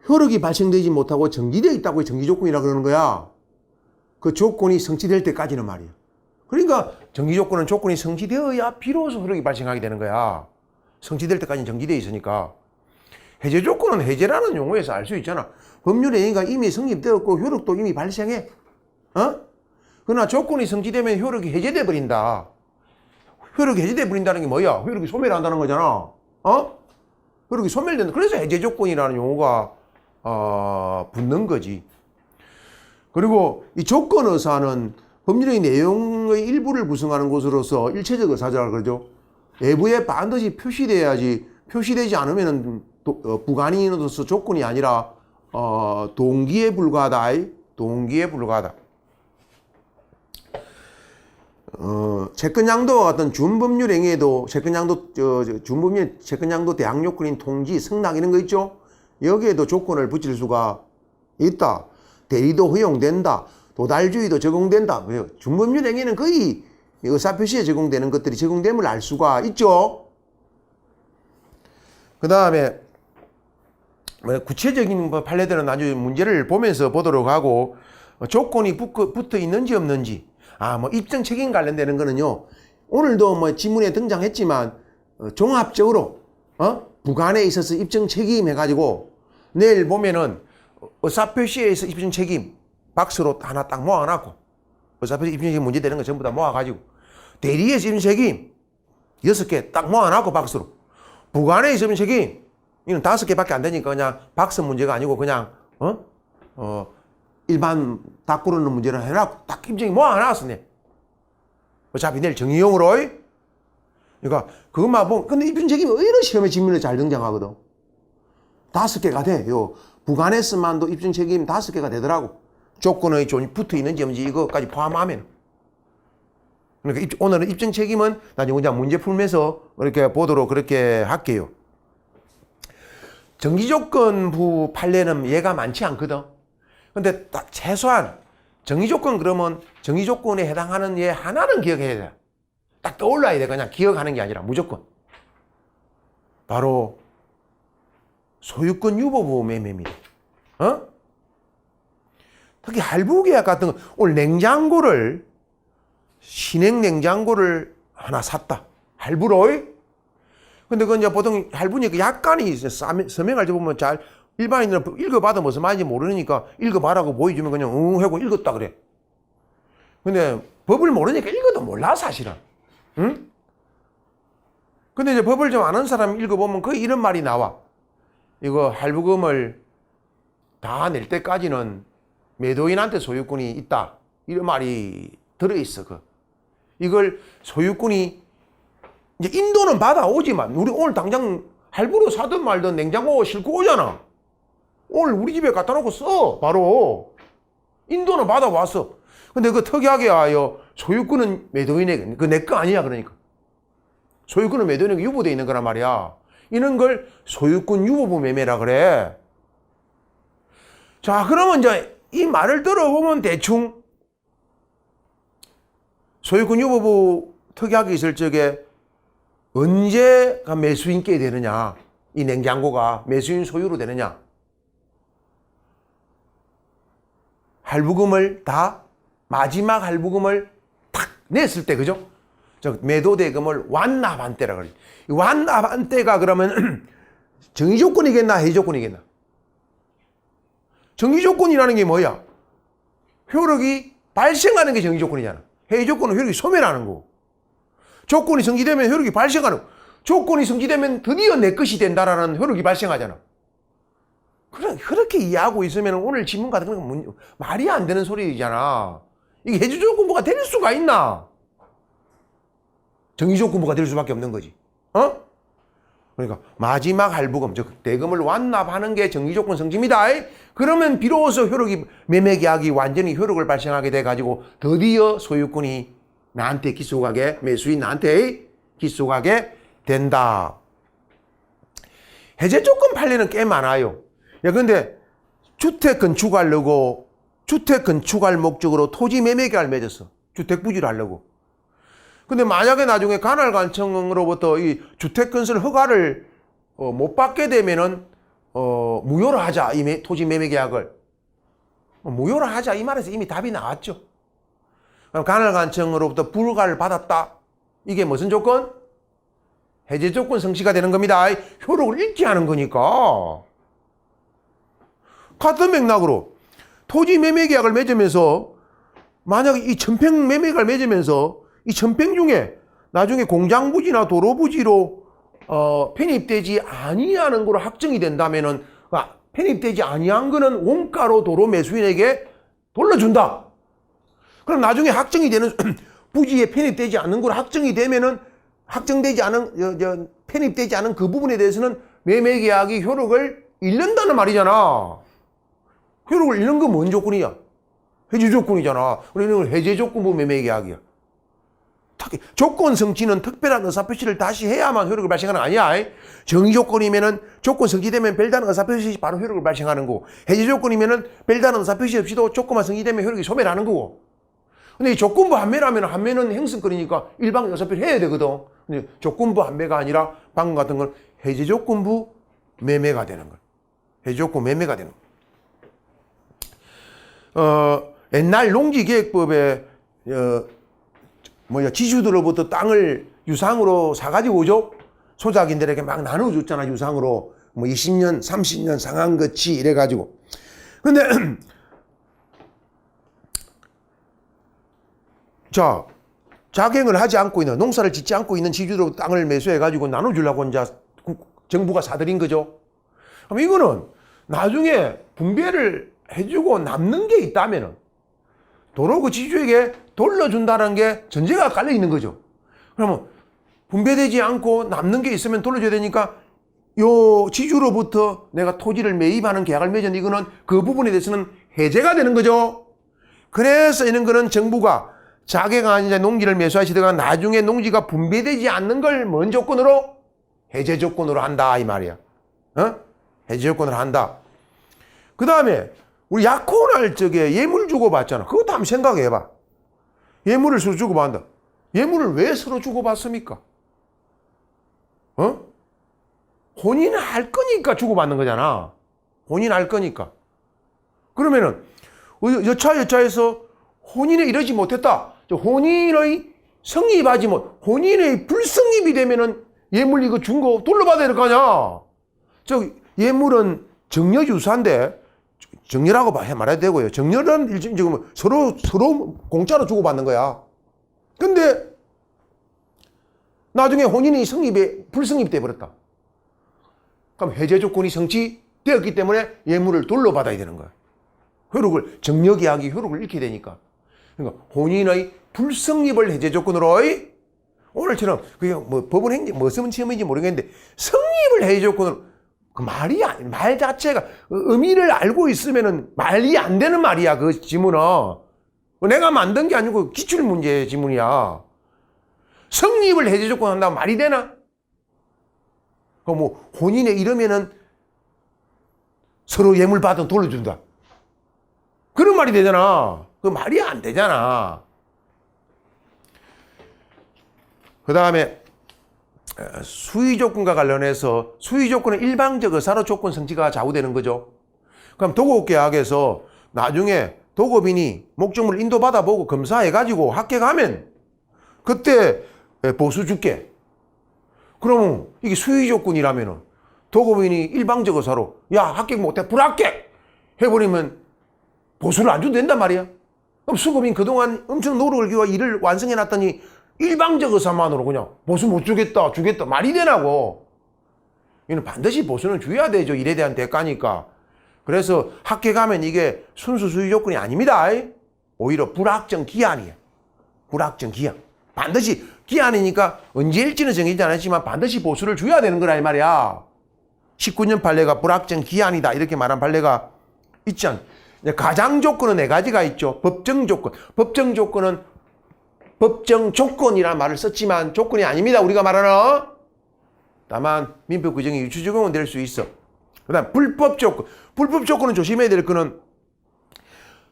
S1: 효력이 발생되지 못하고 정지되어 있다고 정지조건이라 그러는 거야. 그 조건이 성취될 때까지는 말이야. 그러니까 정지조건은 조건이 성취되어야 비로소 효력이 발생하게 되는 거야. 성취될 때까지는 정지되어 있으니까. 해제조건은 해제라는 용어에서 알 수 있잖아. 법률행위가 이미 성립되었고 효력도 이미 발생해. 그러나 조건이 성취되면 효력이 해제돼 버린다. 효력이 해제돼 버린다는 게 뭐야? 효력이 소멸한다는 거잖아. 효력이 소멸된다. 그래서 해제조건이라는 용어가 붙는 거지. 그리고 이 조건의사는 법률의 내용의 일부를 구성하는 것으로서 일체적 의사자라 그러죠. 외부에 반드시 표시돼야지, 표시되지 않으면 부관인으로서 조건이 아니라 동기에 불과하다. 동기에 불과하다. 채권양도와 같은 준법률 행위에도 준법률 채권양도 대항 요건인 통지, 승낙 이런 거 있죠. 여기에도 조건을 붙일 수가 있다. 대리도 허용된다. 도달주의도 적용된다. 준법률 행위는 거의 의사표시에 적용되는 것들이 적용됨을 알 수가 있죠. 그 다음에 구체적인 판례들은 나중에 문제를 보면서 보도록 하고, 조건이 붙어 있는지 없는지, 입증 책임 관련되는 거는요, 오늘도 지문에 등장했지만 종합적으로 부관에 있어서 입증 책임 해가지고 내일 보면은 의사표시에 있어 입증 책임 박스로 하나 딱 모아놨고, 의사표시 입증 책임 문제되는 거 전부 다 모아가지고, 대리에서 입증 책임 6개 딱 모아놨고 박스로, 부관에 있어 입증 책임 이건 5개밖에 안 되니까 그냥 박스 문제가 아니고 그냥 일반 닦고르는 문제를 해놨고 딱 입증이 모아놨어. 어차피 내일 정의용으로. 그러니까 그것만 보면, 근데 입증 책임이 의외로 시험에 질문에 잘 등장하거든. 5개가 돼. 부관에서만도 입증 책임 5개가 되더라고. 조건의 붙어 있는지 없는지 이거까지 포함하면. 그러니까 오늘은 입증 책임은 나중에 그냥 문제 풀면서 이렇게 보도록 그렇게 할게요. 정지조건부 판례는 얘가 많지 않거든. 근데 딱 최소한 정의조건 그러면 정의조건에 해당하는 얘 하나는 기억해야 돼. 딱 떠올라야 돼. 그냥 기억하는 게 아니라 무조건. 바로 소유권 유보부 매매입니다. 특히 할부계약 같은 거, 오늘 냉장고를, 신행 냉장고를 하나 샀다. 할부로. 근데 그건 이제 보통 할부니까 약간이 서명할 때 보면 잘 일반인들은 읽어봐도 무슨 말인지 모르니까 읽어봐라고 보여주면 그냥 하고 읽었다 그래. 근데 법을 모르니까 읽어도 몰라 사실은. 응? 근데 이제 법을 좀 아는 사람이 읽어보면 거의 이런 말이 나와. 이거 할부금을 다 낼 때까지는 매도인한테 소유권이 있다. 이런 말이 들어있어. 이걸 소유권이 이제 인도는 받아오지만 우리 오늘 당장 할부로 사든 말든 냉장고 싣고 오잖아. 오늘 우리 집에 갖다 놓고 써. 바로 인도는 받아왔어. 근데 그 특이하게 소유권은 매도인에게, 그 내 거 아니야. 그러니까 소유권은 매도인에게 유보되어 있는 거란 말이야. 이런 걸 소유권 유보부 매매라 그래. 자, 그러면 이제 이 말을 들어보면 대충 소유권 유보부 특이하게 있을 적에 언제가 매수인께 되느냐, 이 냉장고가 매수인 소유로 되느냐, 할부금을 다 마지막 할부금을 탁 냈을 때, 그죠? 매도 대금을 완납한대라 그래. 완납한대가 그러면 정의 조건이겠나 해지 조건이겠나? 정의 조건이라는 게 뭐야? 효력이 발생하는 게 정의 조건이잖아. 해지 조건은 효력이 소멸하는 거고. 조건이 성취되면 효력이 발생하는 거고. 조건이 성취되면 드디어 내 것이 된다라는 효력이 발생하잖아. 그렇게 이해하고 있으면 오늘 질문 같은 건 말이 안 되는 소리잖아. 이게 해지 조건부가 될 수가 있나? 정의 조건부가 될 수밖에 없는 거지. 그러니까 마지막 할부금, 즉 대금을 완납하는 게 정의 조건 성취입니다. 그러면 비로소 효력이 매매계약이 완전히 효력을 발생하게 돼 가지고 드디어 소유권이 나한테 기속하게, 매수인 나한테 기속하게 된다. 해제 조건 판례는 꽤 많아요. 야, 근데 주택 건축하려고 주택 건축할 목적으로 토지 매매 계약을 맺었어. 주택 부지를 하려고. 근데 만약에 나중에 관할관청으로부터 이 주택 건설 허가를 못 받게 되면은 무효로 하자. 이 토지 매매 계약을 무효로 하자. 이 말에서 이미 답이 나왔죠. 그럼 관할관청으로부터 불허가를 받았다. 이게 무슨 조건? 해제 조건 성취가 되는 겁니다. 효력을 잃지 않은 거니까. 같은 맥락으로 토지 매매 계약을 맺으면서 만약에 이 전평 매매 계약을 맺으면서 이 전평 중에 나중에 공장 부지나 도로 부지로 편입되지 아니하는 거로 확정이 된다면은 편입되지 아니한 거는 원가로 도로 매수인에게 돌려준다. 그럼 나중에 확정이 되는 부지에 편입되지 않는 거로 확정이 되면은 확정되지 않은 편입되지 않은 그 부분에 대해서는 매매 계약이 효력을 잃는다는 말이잖아. 효력을 잃는 건 뭔 조건이야? 해제 조건이잖아. 우리는 해제 조건부 매매 계약이야. 조건 성취는 특별한 의사표시를 다시 해야만 효력을 발생하는 거 아니야. 정의 조건이면은 조건 성취되면 별다른 의사표시 바로 효력을 발생하는 거고, 해제 조건이면은 별다른 의사표시 없이도 조건만 성취되면 효력이 소멸하는 거고. 근데 이 조건부 한매라면 한매는 행성거리니까 일방 의사표시 해야 되거든. 근데 조건부 한매가 아니라 방금 같은 건 해제 조건부 매매가 되는 거야. 해제 조건 매매가 되는 거야. 옛날 농지계획법에 지주들로부터 땅을 유상으로 사가지고 오죠. 소작인들에게 막 나눠줬잖아. 유상으로 20년 30년 상한거치 이래가지고. 근데 자, 자갱을 하지 않고 있는, 농사를 짓지 않고 있는 지주로 땅을 매수해가지고 나눠주려고 이제 정부가 사들인 거죠. 그럼 이거는 나중에 분배를 해주고 남는 게 있다면은 도로 그 지주에게 돌려준다는 게 전제가 깔려 있는 거죠. 그러면 분배되지 않고 남는 게 있으면 돌려줘야 되니까 요 지주로부터 내가 토지를 매입하는 계약을 맺은 이거는 그 부분에 대해서는 해제가 되는 거죠. 그래서 이런 거는 정부가 자기가 이제 농지를 매수하시다가 나중에 농지가 분배되지 않는 걸 뭔 조건으로? 해제 조건으로 한다 이 말이야. 해제 조건으로 한다. 그 다음에 우리 약혼할 적에 예물 주고받잖아. 그것도 한번 생각해봐. 예물을 서로 주고받는다. 예물을 왜 서로 주고받습니까? 혼인을 할 거니까 주고받는 거잖아. 혼인할 거니까. 그러면은 여차에서 혼인에 이르지 못했다. 혼인의 성립하지 못, 혼인의 불성립이 되면은 예물 이거 준 거 돌려받아야 될 거 아니야. 예물은 정려유사인데, 정려라고 말해야 되고요. 정려는 지금 서로 공짜로 주고받는 거야. 근데 나중에 혼인이 불성립돼 버렸다. 그럼 해제 조건이 성취되었기 때문에 예물을 돌려받아야 되는 거야. 정려계약이 효력을 잃게 되니까. 그러니까 혼인의 불성립을 해제 조건으로 오늘처럼 그게 법원 행정 무슨 시험인지 모르겠는데 성립을 해제 조건으로 그 말 자체가 의미를 알고 있으면은 말이 안 되는 말이야. 그 지문은 내가 만든 게 아니고 기출 문제 지문이야. 성립을 해제 조건 한다고 말이 되나? 혼인에 이르면은 서로 예물 받아 돌려준다. 그런 말이 되잖아. 그 말이 안 되잖아. 그 다음에 수의 조건과 관련해서 수의 조건은 일방적 의사로 조건 성취가 좌우되는 거죠. 그럼 도급계약에서 나중에 도급인이 목적물을 인도받아보고 검사해가지고 합격하면 그때 보수 줄게. 그러면 이게 수의 조건이라면은 도급인이 일방적 의사로 야 합격 못해 불합격 해버리면 보수를 안 줘도 된단 말이야. 그럼 수급인 그동안 엄청 노력을 기울여 일을 완성해놨더니 일방적 의사만으로 그냥 보수 못 주겠다 말이 되나고. 이는 반드시 보수는 줘야 되죠. 일에 대한 대가니까. 그래서 합격하면 이게 순수 수의 조건이 아닙니다. 오히려 불확정 기한이에요. 불확정 기한. 반드시 기한이니까 언제일지는 정해지지 않았지만 반드시 보수를 줘야 되는 거라 이 말이야. 19년 판례가 불확정 기한이다 이렇게 말한 판례가 있지 않. 가장 조건은 4가지가 있죠. 법정 조건. 법정 조건은 법정 조건이라는 말을 썼지만 조건이 아닙니다. 우리가 말하는. 다만 민법 규정이 유추 적용은 될 수 있어. 그다음 불법 조건. 불법 조건은 조심해야 될 거는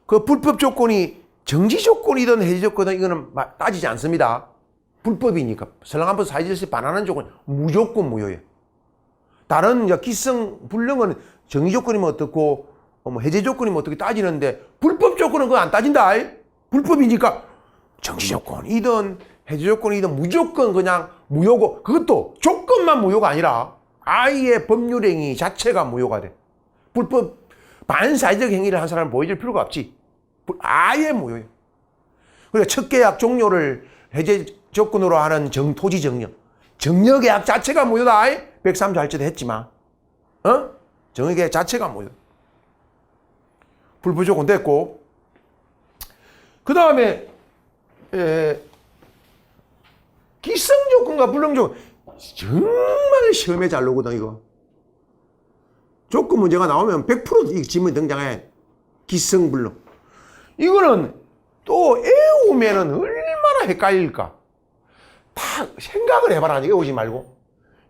S1: 그 불법 조건이 정지 조건이든 해지 조건이든 이거는 따지지 않습니다. 불법이니까. 설랑한번 사회질서 반하는 조건 무조건 무효예요. 다른 기성 불능은 정지 조건이면 어떻고 해제 조건이면 어떻게 따지는데 불법 조건은 그거 안 따진다. 불법이니까 정지 조건이든 해제 조건이든 무조건 그냥 무효고 그것도 조건만 무효가 아니라 아예 법률행위 자체가 무효가 돼. 불법 반사회적 행위를 한 사람을 보여줄 필요가 없지. 아예 무효예요. 그러니까 첫 계약 종료를 해제 조건으로 하는 토지 정력. 정력계약 자체가 무효다. 103조할지도 했지만 정력계약 자체가 무효. 불법 조건 됐고 그 다음에 기성 조건과 불능 조건 정말 시험에 잘 나오거든 이거. 조건 문제가 나오면 100% 이 지문이 등장해. 기성 불능. 이거는 또 애우면은 얼마나 헷갈릴까. 다 생각을 해봐라. 이거 오지 말고.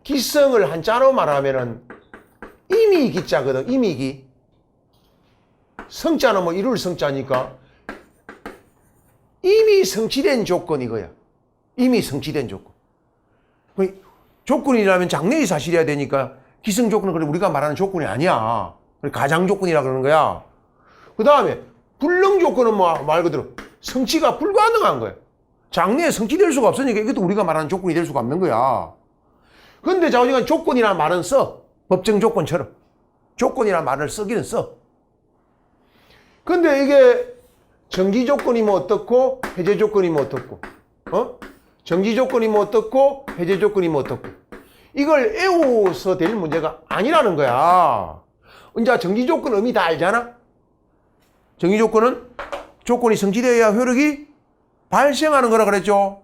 S1: 기성을 한자로 말하면은 이미 기자거든. 이미기. 성자는 뭐 이룰 성자니까 이미 성취된 조건 이거야. 이미 성취된 조건. 조건이라면 장래의 사실이어야 되니까 기성 조건은 그래 우리가 말하는 조건이 아니야. 가장 조건이라 그러는 거야. 그 다음에 불능 조건은 뭐 말 그대로 성취가 불가능한 거야. 장래에 성취될 수가 없으니까 이것도 우리가 말하는 조건이 될 수가 없는 거야. 근데 자오지간 조건이라는 말은 써. 법정 조건처럼. 조건이라는 말을 쓰기는 써. 근데 이게 정지 조건이면 어떻고 해제 조건이면 어떻고 정지 조건이면 어떻고 해제 조건이면 어떻고 이걸 애워서 될 문제가 아니라는 거야. 이제 정지 조건 의미 다 알잖아. 정지 조건은 조건이 성취되어야 효력이 발생하는 거라 그랬죠.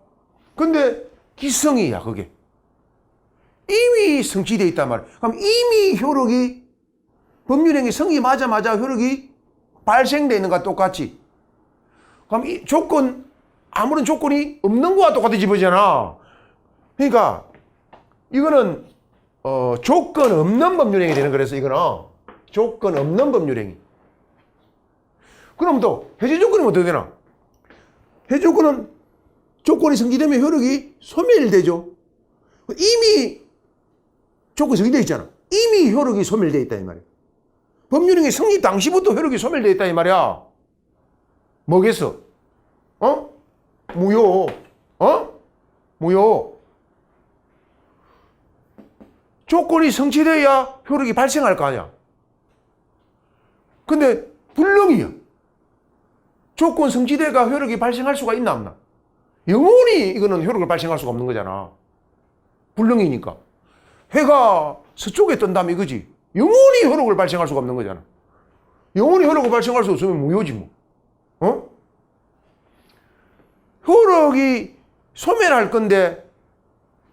S1: 근데 기성이야 그게. 이미 성취되어 있단 말이야. 그럼 이미 효력이 법률행위 성립하자마자 효력이 발생되어 있는 것과 똑같지. 그럼 이 조건 아무런 조건이 없는 거와 똑같이 집어지잖아. 그러니까 이거는 조건 없는 법률행위 되는 거라서 이거는 조건 없는 법률행위. 그럼 또 해제 조건이면 어떻게 되나? 해제 조건은 조건이 성취되면 효력이 소멸되죠. 이미 조건이 성취되어 있잖아. 이미 효력이 소멸되어 있다 이 말이야. 법률행위 성립 당시부터 효력이 소멸되어 있다 이 말이야. 뭐겠어? 무효. 무효. 조건이 성취돼야 효력이 발생할 거 아니야. 근데 불능이야. 조건 성취돼가 효력이 발생할 수가 있나 없나? 영원히 이거는 효력을 발생할 수가 없는 거잖아. 불능이니까. 해가 서쪽에 뜬다면 이거지. 영원히 효력을 발생할 수가 없는 거잖아. 영원히 효력을 발생할 수 없으면 무효지 뭐. 효력이 소멸할 건데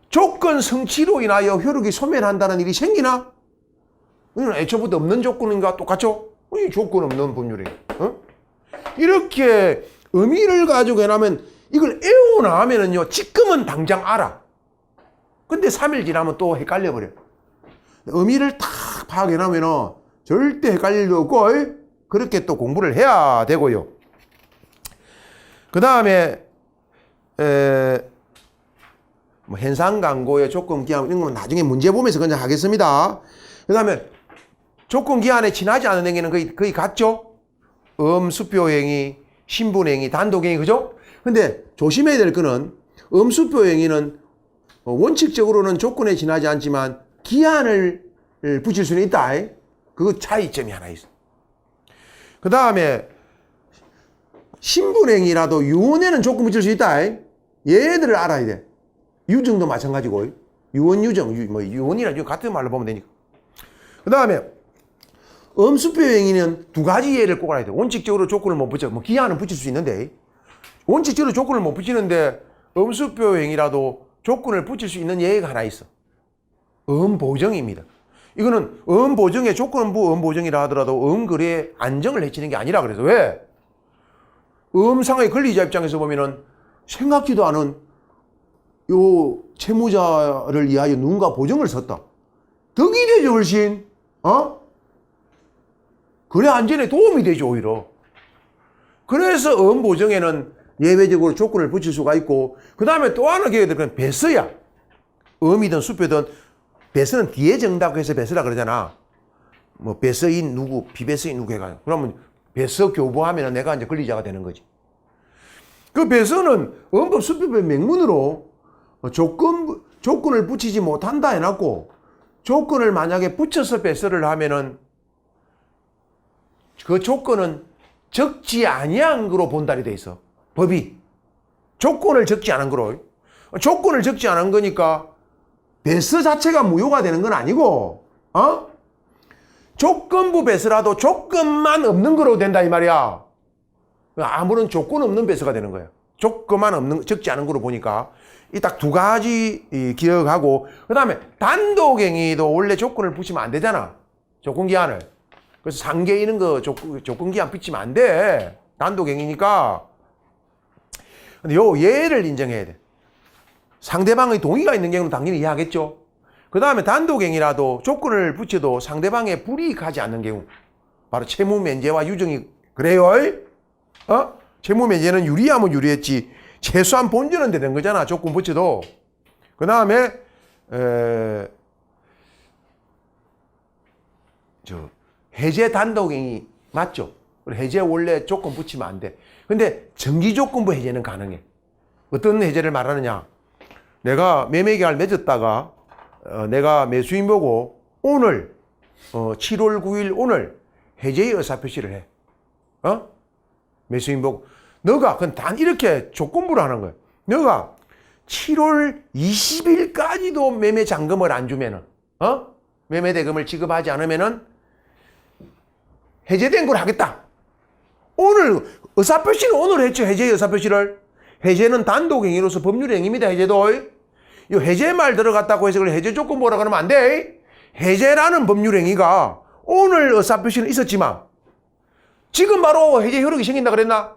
S1: 조건 성취로 인하여 효력이 소멸한다는 일이 생기나? 이건 애초부터 없는 조건인가 똑같죠? 이 조건 없는 법률이. 이렇게 의미를 가지고 해놓으면 이걸 애워나면은요 지금은 당장 알아. 근데 3일 지나면 또 헷갈려버려. 의미를 딱 파악해놓으면은 절대 헷갈릴 일 없고 그렇게 또 공부를 해야 되고요. 그 다음에 뭐 현상 광고의 조건 기한 이런 건 나중에 문제 보면서 그냥 하겠습니다. 그 다음에 조건 기한에 지나지 않은 행위는 거의 같죠? 수표행위, 신분행위, 단독행위, 그죠? 근데 조심해야 될 거는 수표행위는 원칙적으로는 조건에 지나지 않지만 기한을 붙일 수는 있다. 그 차이점이 하나 있어. 그 다음에 신분행위라도 유언에는 조건 붙일 수 있다. 얘들을 알아야 돼. 유정도 마찬가지고 유언, 유정, 유언이랑 같은 말로 보면 되니까. 그 다음에 음수표 행위는 두 가지 예를 꼭 알아야 돼. 원칙적으로 조건을 못 붙여. 기한은 붙일 수 있는데 원칙적으로 조건을 못 붙이는데 음수표 행위라도 조건을 붙일 수 있는 예가 하나 있어. 음보정입니다. 이거는 음보정의 조건부 음보정이라 하더라도 음거래에 안정을 해치는 게 아니라 그래서 왜? 음상의 권리자 입장에서 보면은 생각지도 않은 요 채무자를 위하여 누군가 보정을 섰다. 덕이 되죠, 훨씬. 거래 안전에 도움이 되죠, 오히려. 그래서 음보정에는 예외적으로 조건을 붙일 수가 있고, 그 다음에 또 하나 계획은 배서야. 음이든 수표든 배서는 뒤에 정다고 해서 배서라 그러잖아. 뭐 배서인 누구, 비배서인 누구 해가지고. 그러면 배서 교부하면 내가 이제 권리자가 되는 거지. 그 배서는 음법 수표의 명문으로 조건을 붙이지 못한다 해놨고, 조건을 만약에 붙여서 배서를 하면은 그 조건은 적지 아니한 거로 본달이 돼 있어. 법이. 조건을 적지 않은 거로. 조건을 적지 않은 거니까 배서 자체가 무효가 되는 건 아니고, 조건부 배서라도 조건만 없는 거로 된다 이 말이야. 아무런 조건 없는 배서가 되는 거야. 조건만 없는, 적지 않은 거로 보니까 이 딱 두 가지 기억하고, 그 다음에 단독행위도 원래 조건을 붙이면 안 되잖아. 조건기한을. 그래서 상계 있는 거 조건기한 붙이면 안 돼. 단독행위니까. 근데 요 예를 인정해야 돼. 상대방의 동의가 있는 경우는 당연히 이해하겠죠. 그 다음에 단독행위라도 조건을 붙여도 상대방에 불이익하지 않는 경우. 바로 채무면제와 유정이 그래요. 채무면제는 유리하면 유리했지. 최소한 본전은 되는 거잖아. 조건 붙여도. 그 다음에 해제 단독행위 맞죠? 해제 원래 조건 붙이면 안 돼. 근데 정기조건부 해제는 가능해. 어떤 해제를 말하느냐? 내가 매매계약을 맺었다가 내가 매수인 보고 오늘 7월 9일 오늘 해제의 의사표시를 해. 매수인 보고 너가 그건 단 이렇게 조건부로 하는 거야. 너가 7월 20일까지도 매매 잔금을 안 주면은 매매 대금을 지급하지 않으면은 해제된 걸 하겠다. 오늘 의사표시는 오늘 했죠. 해제의 의사표시를. 해제는 단독행위로서 법률행위입니다. 해제도. 이 해제 말 들어갔다고 해서 해제 조건부라 그러면 안 돼. 해제라는 법률행위가 오늘 의사표시는 있었지만 지금 바로 해제 효력이 생긴다 그랬나?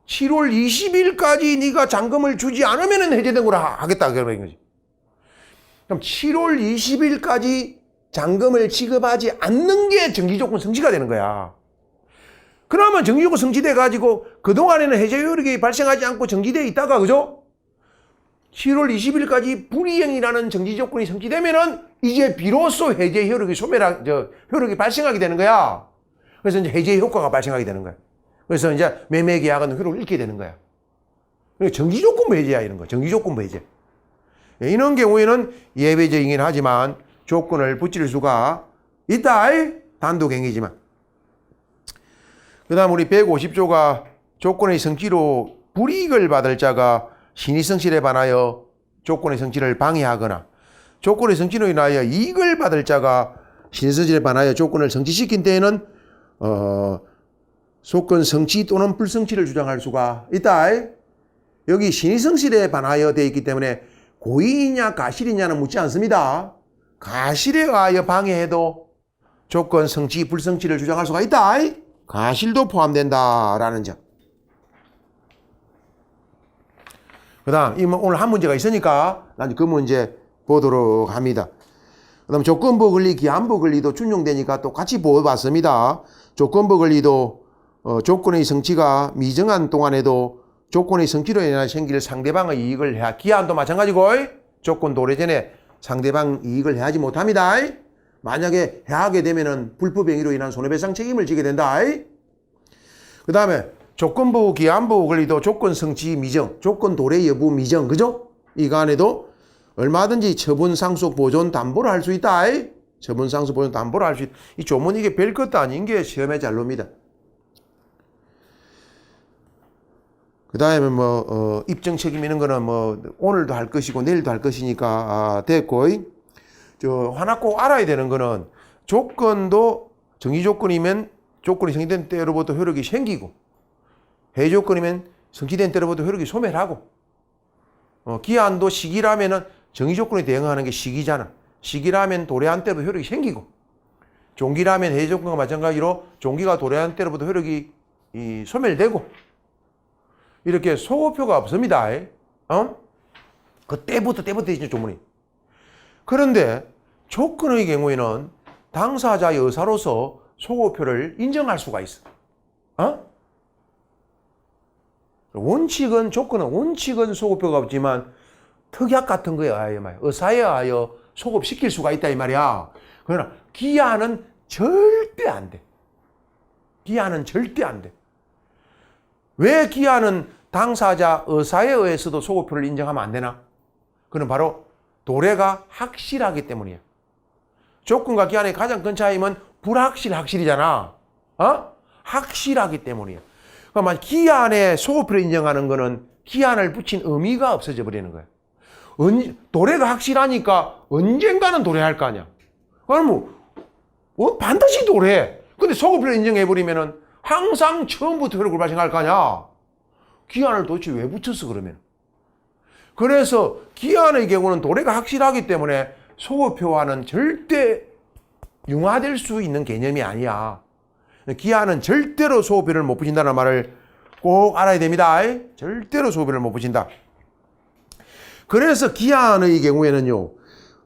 S1: 7월 20일까지 네가 잔금을 주지 않으면 해제된 걸 하겠다 그런 거지. 그럼 7월 20일까지 잔금을 지급하지 않는 게 정기조건 성취가 되는 거야. 그러면 정기조건 성취돼 가지고 그동안에는 해제 효력이 발생하지 않고 정지돼 있다가 그죠? 7월 20일까지 불이행이라는 정지조건이 성취되면은 이제 비로소 해제 효력이 효력이 발생하게 되는 거야. 그래서 이제 해제 효과가 발생하게 되는 거야. 그래서 이제 매매 계약은 효력을 잃게 되는 거야. 정기조건부 해제야 이런 거. 정기조건부 해제. 이런 경우에는 예외적이긴 하지만 조건을 붙일 수가 있다. 단독행위지만. 그 다음 우리 150조가 조건의 성취로 불이익을 받을 자가 신의성실에 반하여 조건의 성취를 방해하거나 조건의 성취로 인하여 이익을 받을 자가 신의성실에 반하여 조건을 성취시킨 때에는 조건 성취 또는 불성취를 주장할 수가 있다. 여기 신의성실에 반하여 되어 있기 때문에 고의이냐 가실이냐는 묻지 않습니다. 가실에 의하여 방해해도 조건 성취 불성취를 주장할 수가 있다. 가실도 포함된다라는 점. 그 다음 오늘 한 문제가 있으니까 난 그 문제 보도록 합니다. 그 다음 조건부 권리 기한부 권리도 준용되니까 또 같이 보아봤습니다. 조건부 권리도 조건의 성취가 미정한 동안에도 조건의 성취로 인해 생길 상대방의 이익을 해야 기한도 마찬가지고 조건 도래 전에 상대방 이익을 해하지 못합니다. 만약에 해하게 되면은 불법행위로 인한 손해배상 책임을 지게 된다. 그 다음에 조건부 기한부 권리도 조건 성취 미정, 조건 도래 여부 미정, 그죠? 이거 안에도 얼마든지 처분 상속 보존 담보를 할 수 있다. 처분 상속 보존 담보를 할 수 있다. 이 조문 이게 별 것도 아닌 게 시험에 잘 놉니다. 그 다음에 입증 책임 이런 거는 오늘도 할 것이고 내일도 할 것이니까 됐고, 하나 꼭 알아야 되는 거는 조건도 정지 조건이면 조건이 성립된 때로부터 효력이 생기고, 해외 조건이면 성취된 때로부터 효력이 소멸하고, 기한도 시기라면은 정의 조건에 대응하는 게 시기잖아. 시기라면 도래한 때로부터 효력이 생기고, 종기라면 해외 조건과 마찬가지로 종기가 도래한 때로부터 효력이 소멸되고, 이렇게 소급표가 없습니다. 때부터 이제 조문이. 그런데 조건의 경우에는 당사자의 의사로서 소급표를 인정할 수가 있어. 원칙은 소급표가 없지만 특약 같은 거에 의사에 의하여 소급시킬 수가 있다 이 말이야. 그러나 기한은 절대 안 돼. 기한은 절대 안 돼. 왜 기한은 당사자 의사에 의해서도 소급표를 인정하면 안 되나? 그는 바로 도래가 확실하기 때문이야. 조건과 기한의 가장 큰 차이는 확실이잖아. 확실하기 때문이야. 그러니까 기한에 소급표를 인정하는 거는 기한을 붙인 의미가 없어져 버리는 거야. 도래가 확실하니까 언젠가는 도래할 거 아니야. 그럼 반드시 도래해. 근데 소급표를 인정해 버리면은 항상 처음부터 효력을 발생할 거 아니야. 기한을 도대체 왜 붙였어 그러면? 그래서 기한의 경우는 도래가 확실하기 때문에 소급표와는 절대 융화될 수 있는 개념이 아니야. 기한은 절대로 소급표를 못 붙인다는 말을 꼭 알아야 됩니다. 절대로 소급표를 못 붙인다. 그래서 기한의 경우에는요,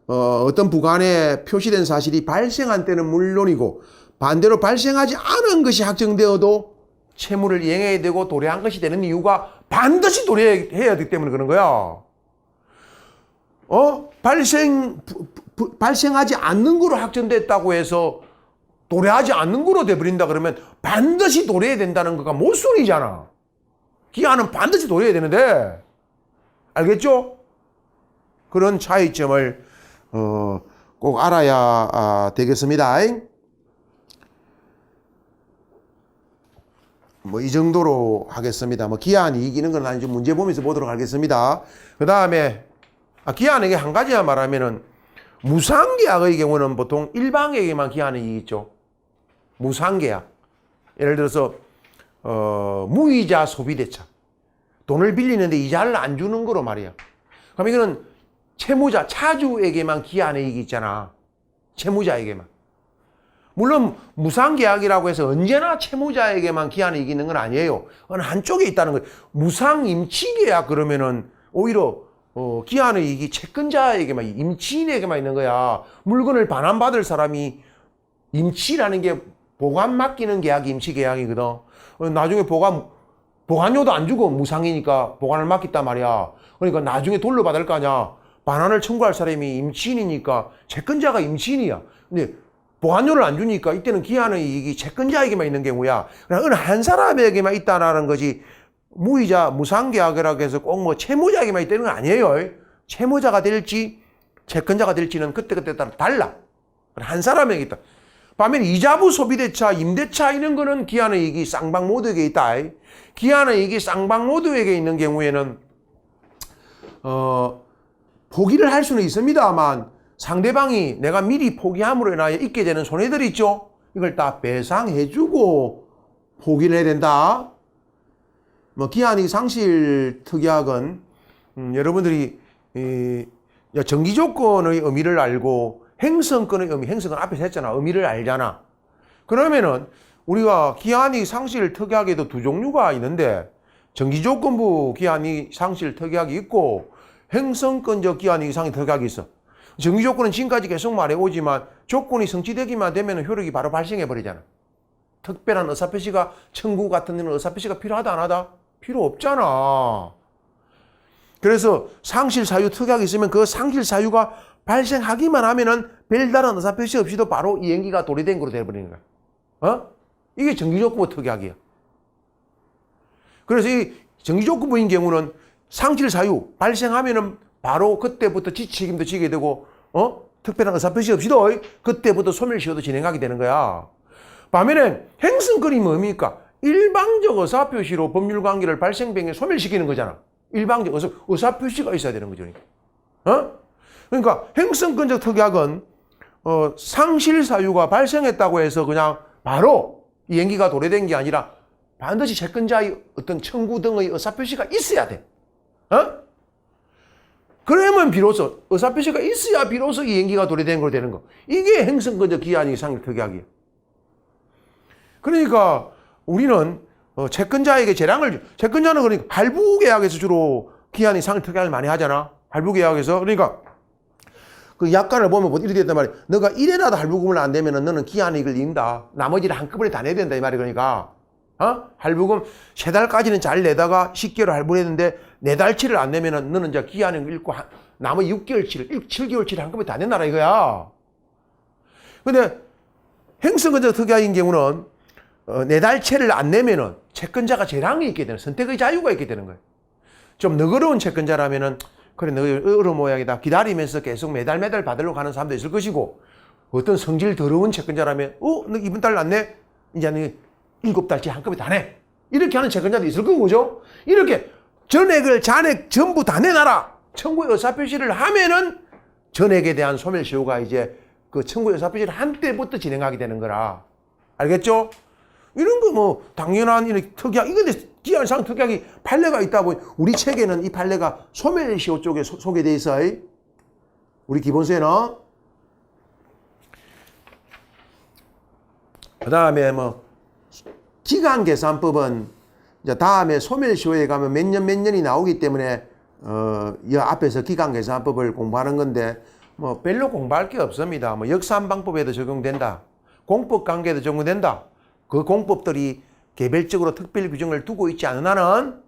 S1: 어떤 부관에 표시된 사실이 발생한 때는 물론이고 반대로 발생하지 않은 것이 확정되어도 채무를 이행해야 되고 도래한 것이 되는 이유가 반드시 도래해야 되기 때문에 그런 거야. 발생하지 않는 거로 확정됐다고 해서 도래하지 않는 거로 돼버린다 그러면 반드시 도래해야 된다는 거가 모순이잖아. 기한은 반드시 도래해야 되는데. 알겠죠? 그런 차이점을 꼭 알아야 되겠습니다. 이 정도로 하겠습니다. 기한이 이기는 건 아니죠. 문제 보면서 보도록 하겠습니다. 그 다음에, 기한에게 한 가지만 말하면은, 무상계약의 경우는 보통 일방에게만 기한이 이기죠. 무상계약. 예를 들어서, 무이자 소비대차. 돈을 빌리는데 이자를 안 주는 거로 말이야. 그럼 이거는 채무자, 차주에게만 기한이 이기 있잖아. 채무자에게만. 물론 무상계약이라고 해서 언제나 채무자에게만 기한이 이기는 건 아니에요. 어느 한쪽에 있다는 거예요. 무상임치계약 그러면은 오히려 기한의 이익이 채권자에게만, 임치인에게만 있는 거야. 물건을 반환받을 사람이 임치라는 게 보관 맡기는 계약이 임치계약이거든. 나중에 보관료도 안 주고 무상이니까 보관을 맡겼단 말이야. 그러니까 나중에 돌려받을 거 아니야. 반환을 청구할 사람이 임치인이니까 채권자가 임치인이야. 근데 보관료를 안 주니까 이때는 기한의 이익이 채권자에게만 있는 경우야. 그냥 어느 한 사람에게만 있다라는 거지. 무이자, 무상계약이라고 해서 꼭 채무자에게만 있다는 건 아니에요. 채무자가 될지 채권자가 될지는 그때그때 따라 달라. 한 사람에게 있다. 반면에 이자부 소비대차, 임대차 이런 거는 기한의 이익이 쌍방 모두에게 있다. 기한의 이익이 쌍방 모두에게 있는 경우에는 포기를 할 수는 있습니다만 상대방이 내가 미리 포기함으로 인하여 있게 되는 손해들이 있죠. 이걸 다 배상해주고 포기를 해야 된다. 기한이 상실 특약은 여러분들이 정기조건의 의미를 알고 행성권의 의미, 행성권 앞에서 했잖아. 의미를 알잖아. 그러면은 우리가 기한이 상실 특약에도 두 종류가 있는데 정기조건부 기한이 상실 특약이 있고 행성권적 기한이 상실 특약이 있어. 정기조건은 지금까지 계속 말해오지만 조건이 성취되기만 되면 효력이 바로 발생해버리잖아. 특별한 의사표시가 청구 같은 데는 의사표시가 필요하다 안 하다? 필요 없잖아. 그래서 상실 사유 특약이 있으면 그 상실 사유가 발생하기만 하면은 별다른 의사표시 없이도 바로 이행기가 도래된 거로 되어버리는 거야. 이게 정기조건부 특약이야. 그래서 이 정기조건부인 경우는 상실 사유 발생하면은 바로 그때부터 지책임도 지게 되고 특별한 의사표시 없이도 그때부터 소멸시효도 진행하게 되는 거야. 반면에 행성권이 뭡니까? 일방적 의사표시로 법률관계를 발생병에 소멸시키는 거잖아. 일방적 의사표시가 있어야 되는 거죠. 그러니까 행성권적 특약은 상실사유가 발생했다고 해서 그냥 바로 이 연기가 도래된 게 아니라 반드시 채권자의 어떤 청구 등의 의사표시가 있어야 돼. 그러면 비로소 의사표시가 있어야 비로소 이 연기가 도래된 걸 되는 거. 이게 행성권적 기한이 상실 특약이에요. 그러니까 우리는 채권자에게 채권자는 그러니까 할부계약에서 주로 기한이 상실 특약을 많이 하잖아. 할부계약에서. 그러니까 그 약관을 보면 이렇게 됐단 말이야. 너가 1회라도 할부금을 안 내면은 너는 기한이 이걸 이긴다. 나머지를 한꺼번에 다 내야 된다 이 말이야. 그러니까 할부금 3달까지는 잘 내다가 10개월 할부를 했는데 4달치를 안 내면은 너는 이제 기한을 잃고 나머지 6개월치를 7개월치를 한꺼번에 다 낸다라 이거야. 근데 행성권적 특약인 경우는 4달치를 안 내면은 채권자가 재량이 있게 되는 선택의 자유가 있게 되는 거예요. 좀 너그러운 채권자라면은 그래 너 어려운 모양이다 기다리면서 계속 매달 받으려고 하는 사람도 있을 것이고, 어떤 성질 더러운 채권자라면 너 이번 달 안 내? 이제 너 7달치 한꺼번에 다 내. 이렇게 하는 채권자도 있을 거고, 그죠? 이렇게 전액을 잔액 전부 다 내놔라 청구의 의사표시를 하면은 전액에 대한 소멸시효가 이제 그 청구의 의사표시를 한 때부터 진행하게 되는 거라. 알겠죠? 이런 거 뭐 당연한 이런 특약, 이건데 기한상 특약이 판례가 있다 보니 우리 책에는 이 판례가 소멸시효 쪽에 소개되어 있어요. 우리 기본서에는. 그 다음에 뭐 기간계산법은 이제 다음에 소멸시효에 가면 몇 년이 나오기 때문에 이 앞에서 기간계산법을 공부하는 건데 뭐 별로 공부할 게 없습니다. 뭐 역산방법에도 적용된다. 공법관계에도 적용된다. 그 공법들이 개별적으로 특별 규정을 두고 있지 않은 한은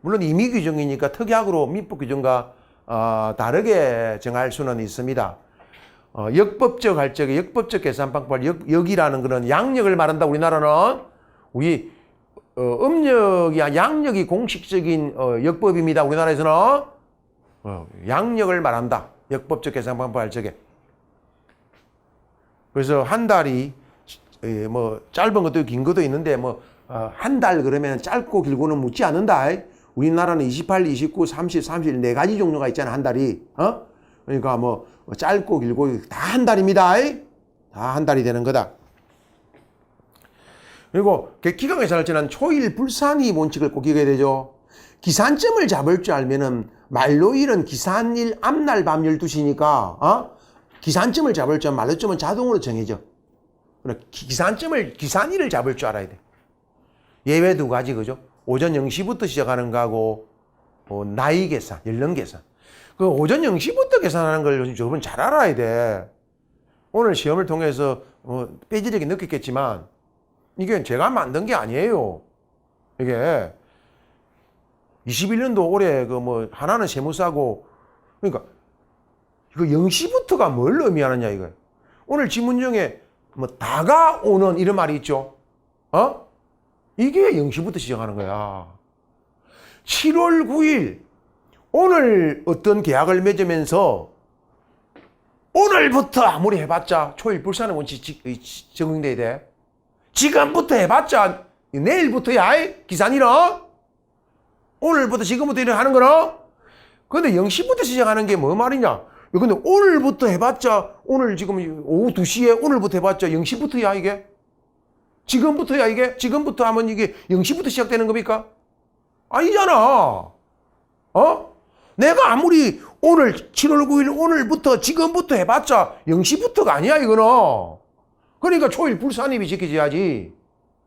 S1: 물론 임의 규정이니까 특약으로 민법 규정과 다르게 정할 수는 있습니다. 역법적 할 적에 역법적 계산 방법을 역이라는 그런 양력을 말한다. 우리나라는 우리 음력이 양력이 공식적인 역법입니다. 우리나라에서는 양력을 말한다. 역법적 계산 방법 할 적에. 그래서 한 달이 뭐 짧은 것도 긴 것도 있는데 뭐 한 달 그러면 짧고 길고는 묻지 않는다. 우리나라는 28, 29, 30, 31 네 가지 종류가 있잖아. 한 달이. 그러니까 뭐 짧고 길고 다 한 달입니다. 다 한 달이 되는 거다. 그리고 기간계산할 때는 초일불산이 원칙을 꼭 기억해야 되죠. 기산점을 잡을 줄 알면은 말로일은 기산일 앞날 밤 12시니까 기산점을 잡을 줄 알면 말로점은 자동으로 정해져. 기산일을 잡을 줄 알아야 돼. 예외 2가지, 그죠? 오전 0시부터 시작하는 거하고, 나이 계산, 연령 계산. 그 오전 0시부터 계산하는 걸 여러분 잘 알아야 돼. 오늘 시험을 통해서, 빼지르게 느꼈겠지만, 이게 제가 만든 게 아니에요. 이게, 21년도 올해 하나는 세무사고, 그러니까, 이거 0시부터가 뭘 의미하느냐, 이거예요. 오늘 지문 중에, 다가오는 이런 말이 있죠. 이게 0시부터 시작하는 거야. 7월 9일 오늘 어떤 계약을 맺으면서 오늘부터 아무리 해봤자 초일불산의 원칙이 적용돼야 돼. 지금부터 해봤자 내일부터야 기산일은 오늘부터 지금부터 이렇게 하는 거는. 근데 0시부터 시작하는 게 뭐 말이냐. 근데 오늘부터 해봤자 오늘 지금 오후 2시에 오늘부터 해봤자 0시부터야 이게? 지금부터야 이게? 지금부터 하면 이게 0시부터 시작되는 겁니까? 아니잖아. 내가 아무리 오늘 7월 9일 오늘부터 지금부터 해봤자 0시부터가 아니야 이거는. 그러니까 초일 불산입이 지켜져야지.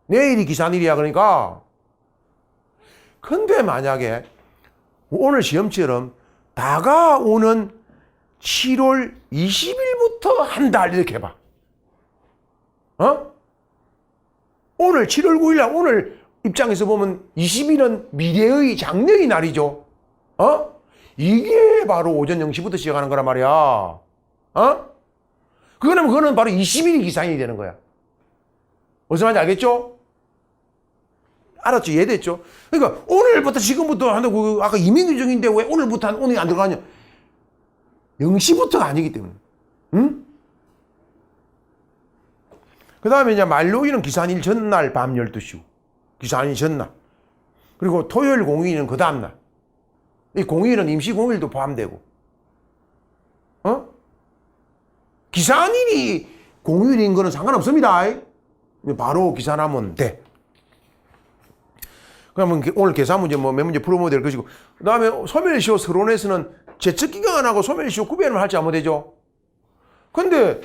S1: 내일이 기산일이야 그러니까. 근데 만약에 오늘 시험처럼 다가오는 7월 20일부터 한 달 이렇게 해봐. 오늘 7월 9일 날 오늘 입장에서 보면 20일은 미래의 장래의 날이죠. 이게 바로 오전 0시부터 시작하는 거란 말이야. 그거는 바로 20일이 기산이 되는 거야. 무슨 말인지 알겠죠? 알았죠? 이해됐죠? 그러니까 오늘부터 지금부터 한다고 아까 임의규정인데 왜 오늘부터 오늘이 안 들어가냐? 0시부터가 아니기 때문에. 응? 그 다음에 이제 만료일은 기산일 전날 밤 12시고, 기산일 전날. 그리고 토요일 공휴일은 그 다음날. 이 공휴일은 임시 공휴일도 포함되고. 기산일이 공휴일인 거는 상관없습니다. 바로 기산하면 돼. 그러면 오늘 계산 문제 몇 문제 풀어보면 될 것이고, 그 다음에 소멸시효 서론에서는 제척기간하고 소멸시효 구별을 할지 하면 되죠. 근데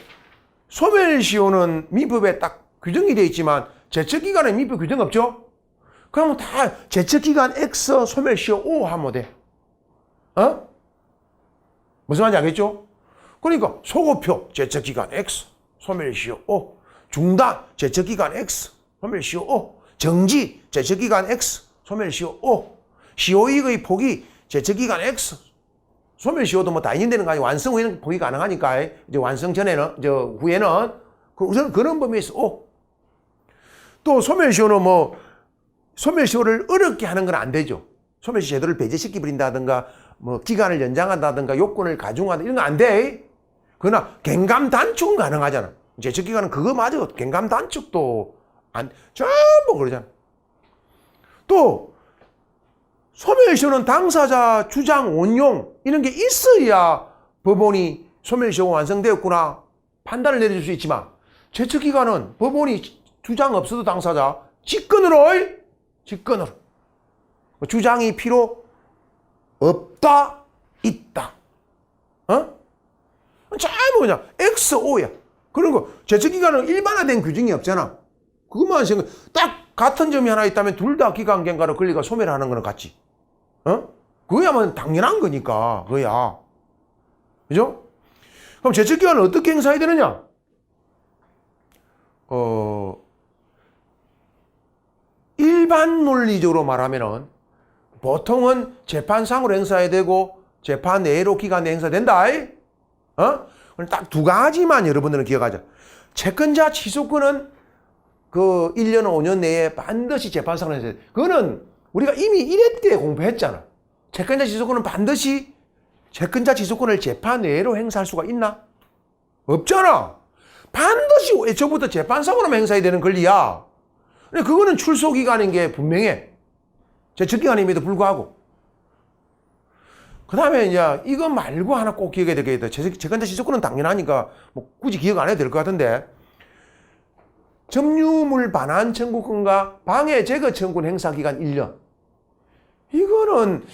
S1: 소멸시효는 민법에 딱 규정이 되어 있지만 제척기간에 민법 규정 없죠? 그러면 다 제척기간 X, 소멸시효 O 하면 돼. 무슨 말인지 알겠죠? 그러니까 소급표 제척기간 X, 소멸시효 O, 중단 제척기간 X, 소멸시효 O, 정지 제척기간 X, 소멸시효 O, 시효이익의 포기 제척기간 X, 소멸시효도 뭐 다 인정되는 거 아니고 완성 후에는 포기 가능하니까 이제 완성 전에는 후에는 그런 범위에서 O. 또 소멸시효는 뭐 소멸시효를 어렵게 하는 건 안 되죠. 소멸시효 제도를 배제시켜 버린다든가 뭐 기간을 연장한다든가 요건을 가중한다 이런 거 안 돼. 그러나 갱감 단축은 가능하잖아. 제척기간은 그거마저 갱감 단축도 안 전부 그러잖아. 또 소멸시효는 당사자 주장 원용 이런 게 있어야 법원이 소멸시효가 완성되었구나 판단을 내려줄 수 있지만 제척기간은 법원이 주장 없어도 당사자 직권으로 주장이 필요 없다 있다. 전부 그냥 XO야. 그런 거 제척기간은 일반화된 규정이 없잖아. 그것만 생각. 딱 같은 점이 하나 있다면 둘 다 기간갱가로 권리가 소멸하는 거는 같지. 그거야만 당연한 거니까 그거야. 그죠? 그럼 제척기간은 어떻게 행사해야 되느냐? 일반 논리적으로 말하면은 보통은 재판상으로 행사해야 되고 재판 내로 기간 내 행사된다. 딱 두 가지만 여러분들은 기억하자. 채권자 취소권은 그 1년, 5년 내에 반드시 재판상으로 행사해야 돼. 그거는 우리가 이미 1회 때 공부했잖아. 채권자 취소권은 반드시 채권자 취소권을 재판 내로 행사할 수가 있나? 없잖아. 반드시 애초부터 재판상으로만 행사해야 되는 권리야. 근데 그거는 출소기간인 게 분명해. 제척기간임에도 불구하고. 그 다음에 이제 이거 말고 하나 꼭 기억해야 되겠다. 채권자 취소권은 당연하니까 뭐 굳이 기억 안 해도 될 것 같은데 점유물 반환 청구권과 방해 제거 청구권 행사 기간 1년. 이거는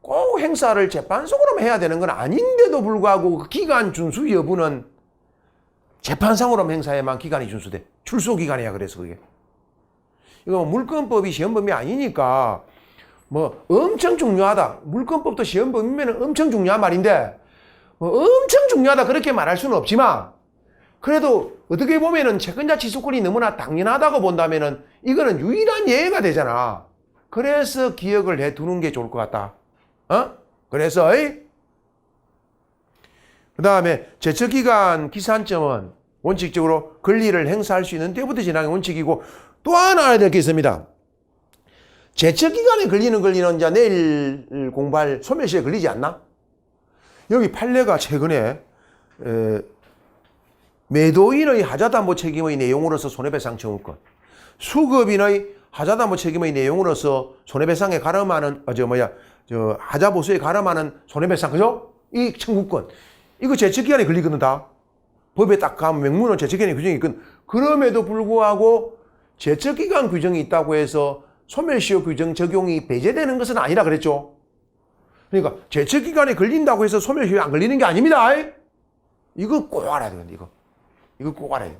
S1: 꼭 행사를 재판상으로만 해야 되는 건 아닌데도 불구하고 그 기간 준수 여부는 재판상으로만 행사해야만 기간이 준수돼. 출소 기간이야. 그래서 그게. 이거 물권법이 시험범위 아니니까 뭐 엄청 중요하다. 물권법도 시험범위면 엄청 중요한 말인데 뭐 엄청 중요하다 그렇게 말할 수는 없지만 그래도 어떻게 보면은 채권자 취소권이 너무나 당연하다고 본다면은 이거는 유일한 예외가 되잖아. 그래서 기억을 해 두는 게 좋을 것 같다. 그래서 그 다음에 제척기간 기산점은 원칙적으로 권리를 행사할 수 있는 때부터 지나는 원칙이고 또 하나 알아야 될 게 있습니다. 제척기간에 걸리는 권리는 이제 내일 공부할 소멸시효에 걸리지 않나? 여기 판례가 최근에 매도인의 하자담보 책임의 내용으로서 손해배상 청구권, 수급인의 하자담보 책임의 내용으로서 손해배상에 가름하는 하자보수에 가름하는 손해배상, 그죠? 이 청구권 이거 제척기간에 걸리거든. 다 법에 딱 가면 명문은 제척기간의 규정이 있거든. 그럼에도 불구하고 제척기간 규정이 있다고 해서 소멸시효 규정 적용이 배제되는 것은 아니라 그랬죠. 그러니까 제척기간에 걸린다고 해서 소멸시효에 안 걸리는 게 아닙니다. 이거 꼭 알아야 되는데 이거 꼭 알아야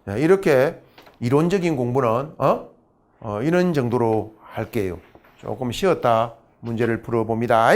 S1: 돼. 이렇게 이론적인 공부는 이런 정도로 할게요. 조금 쉬었다 문제를 풀어봅니다.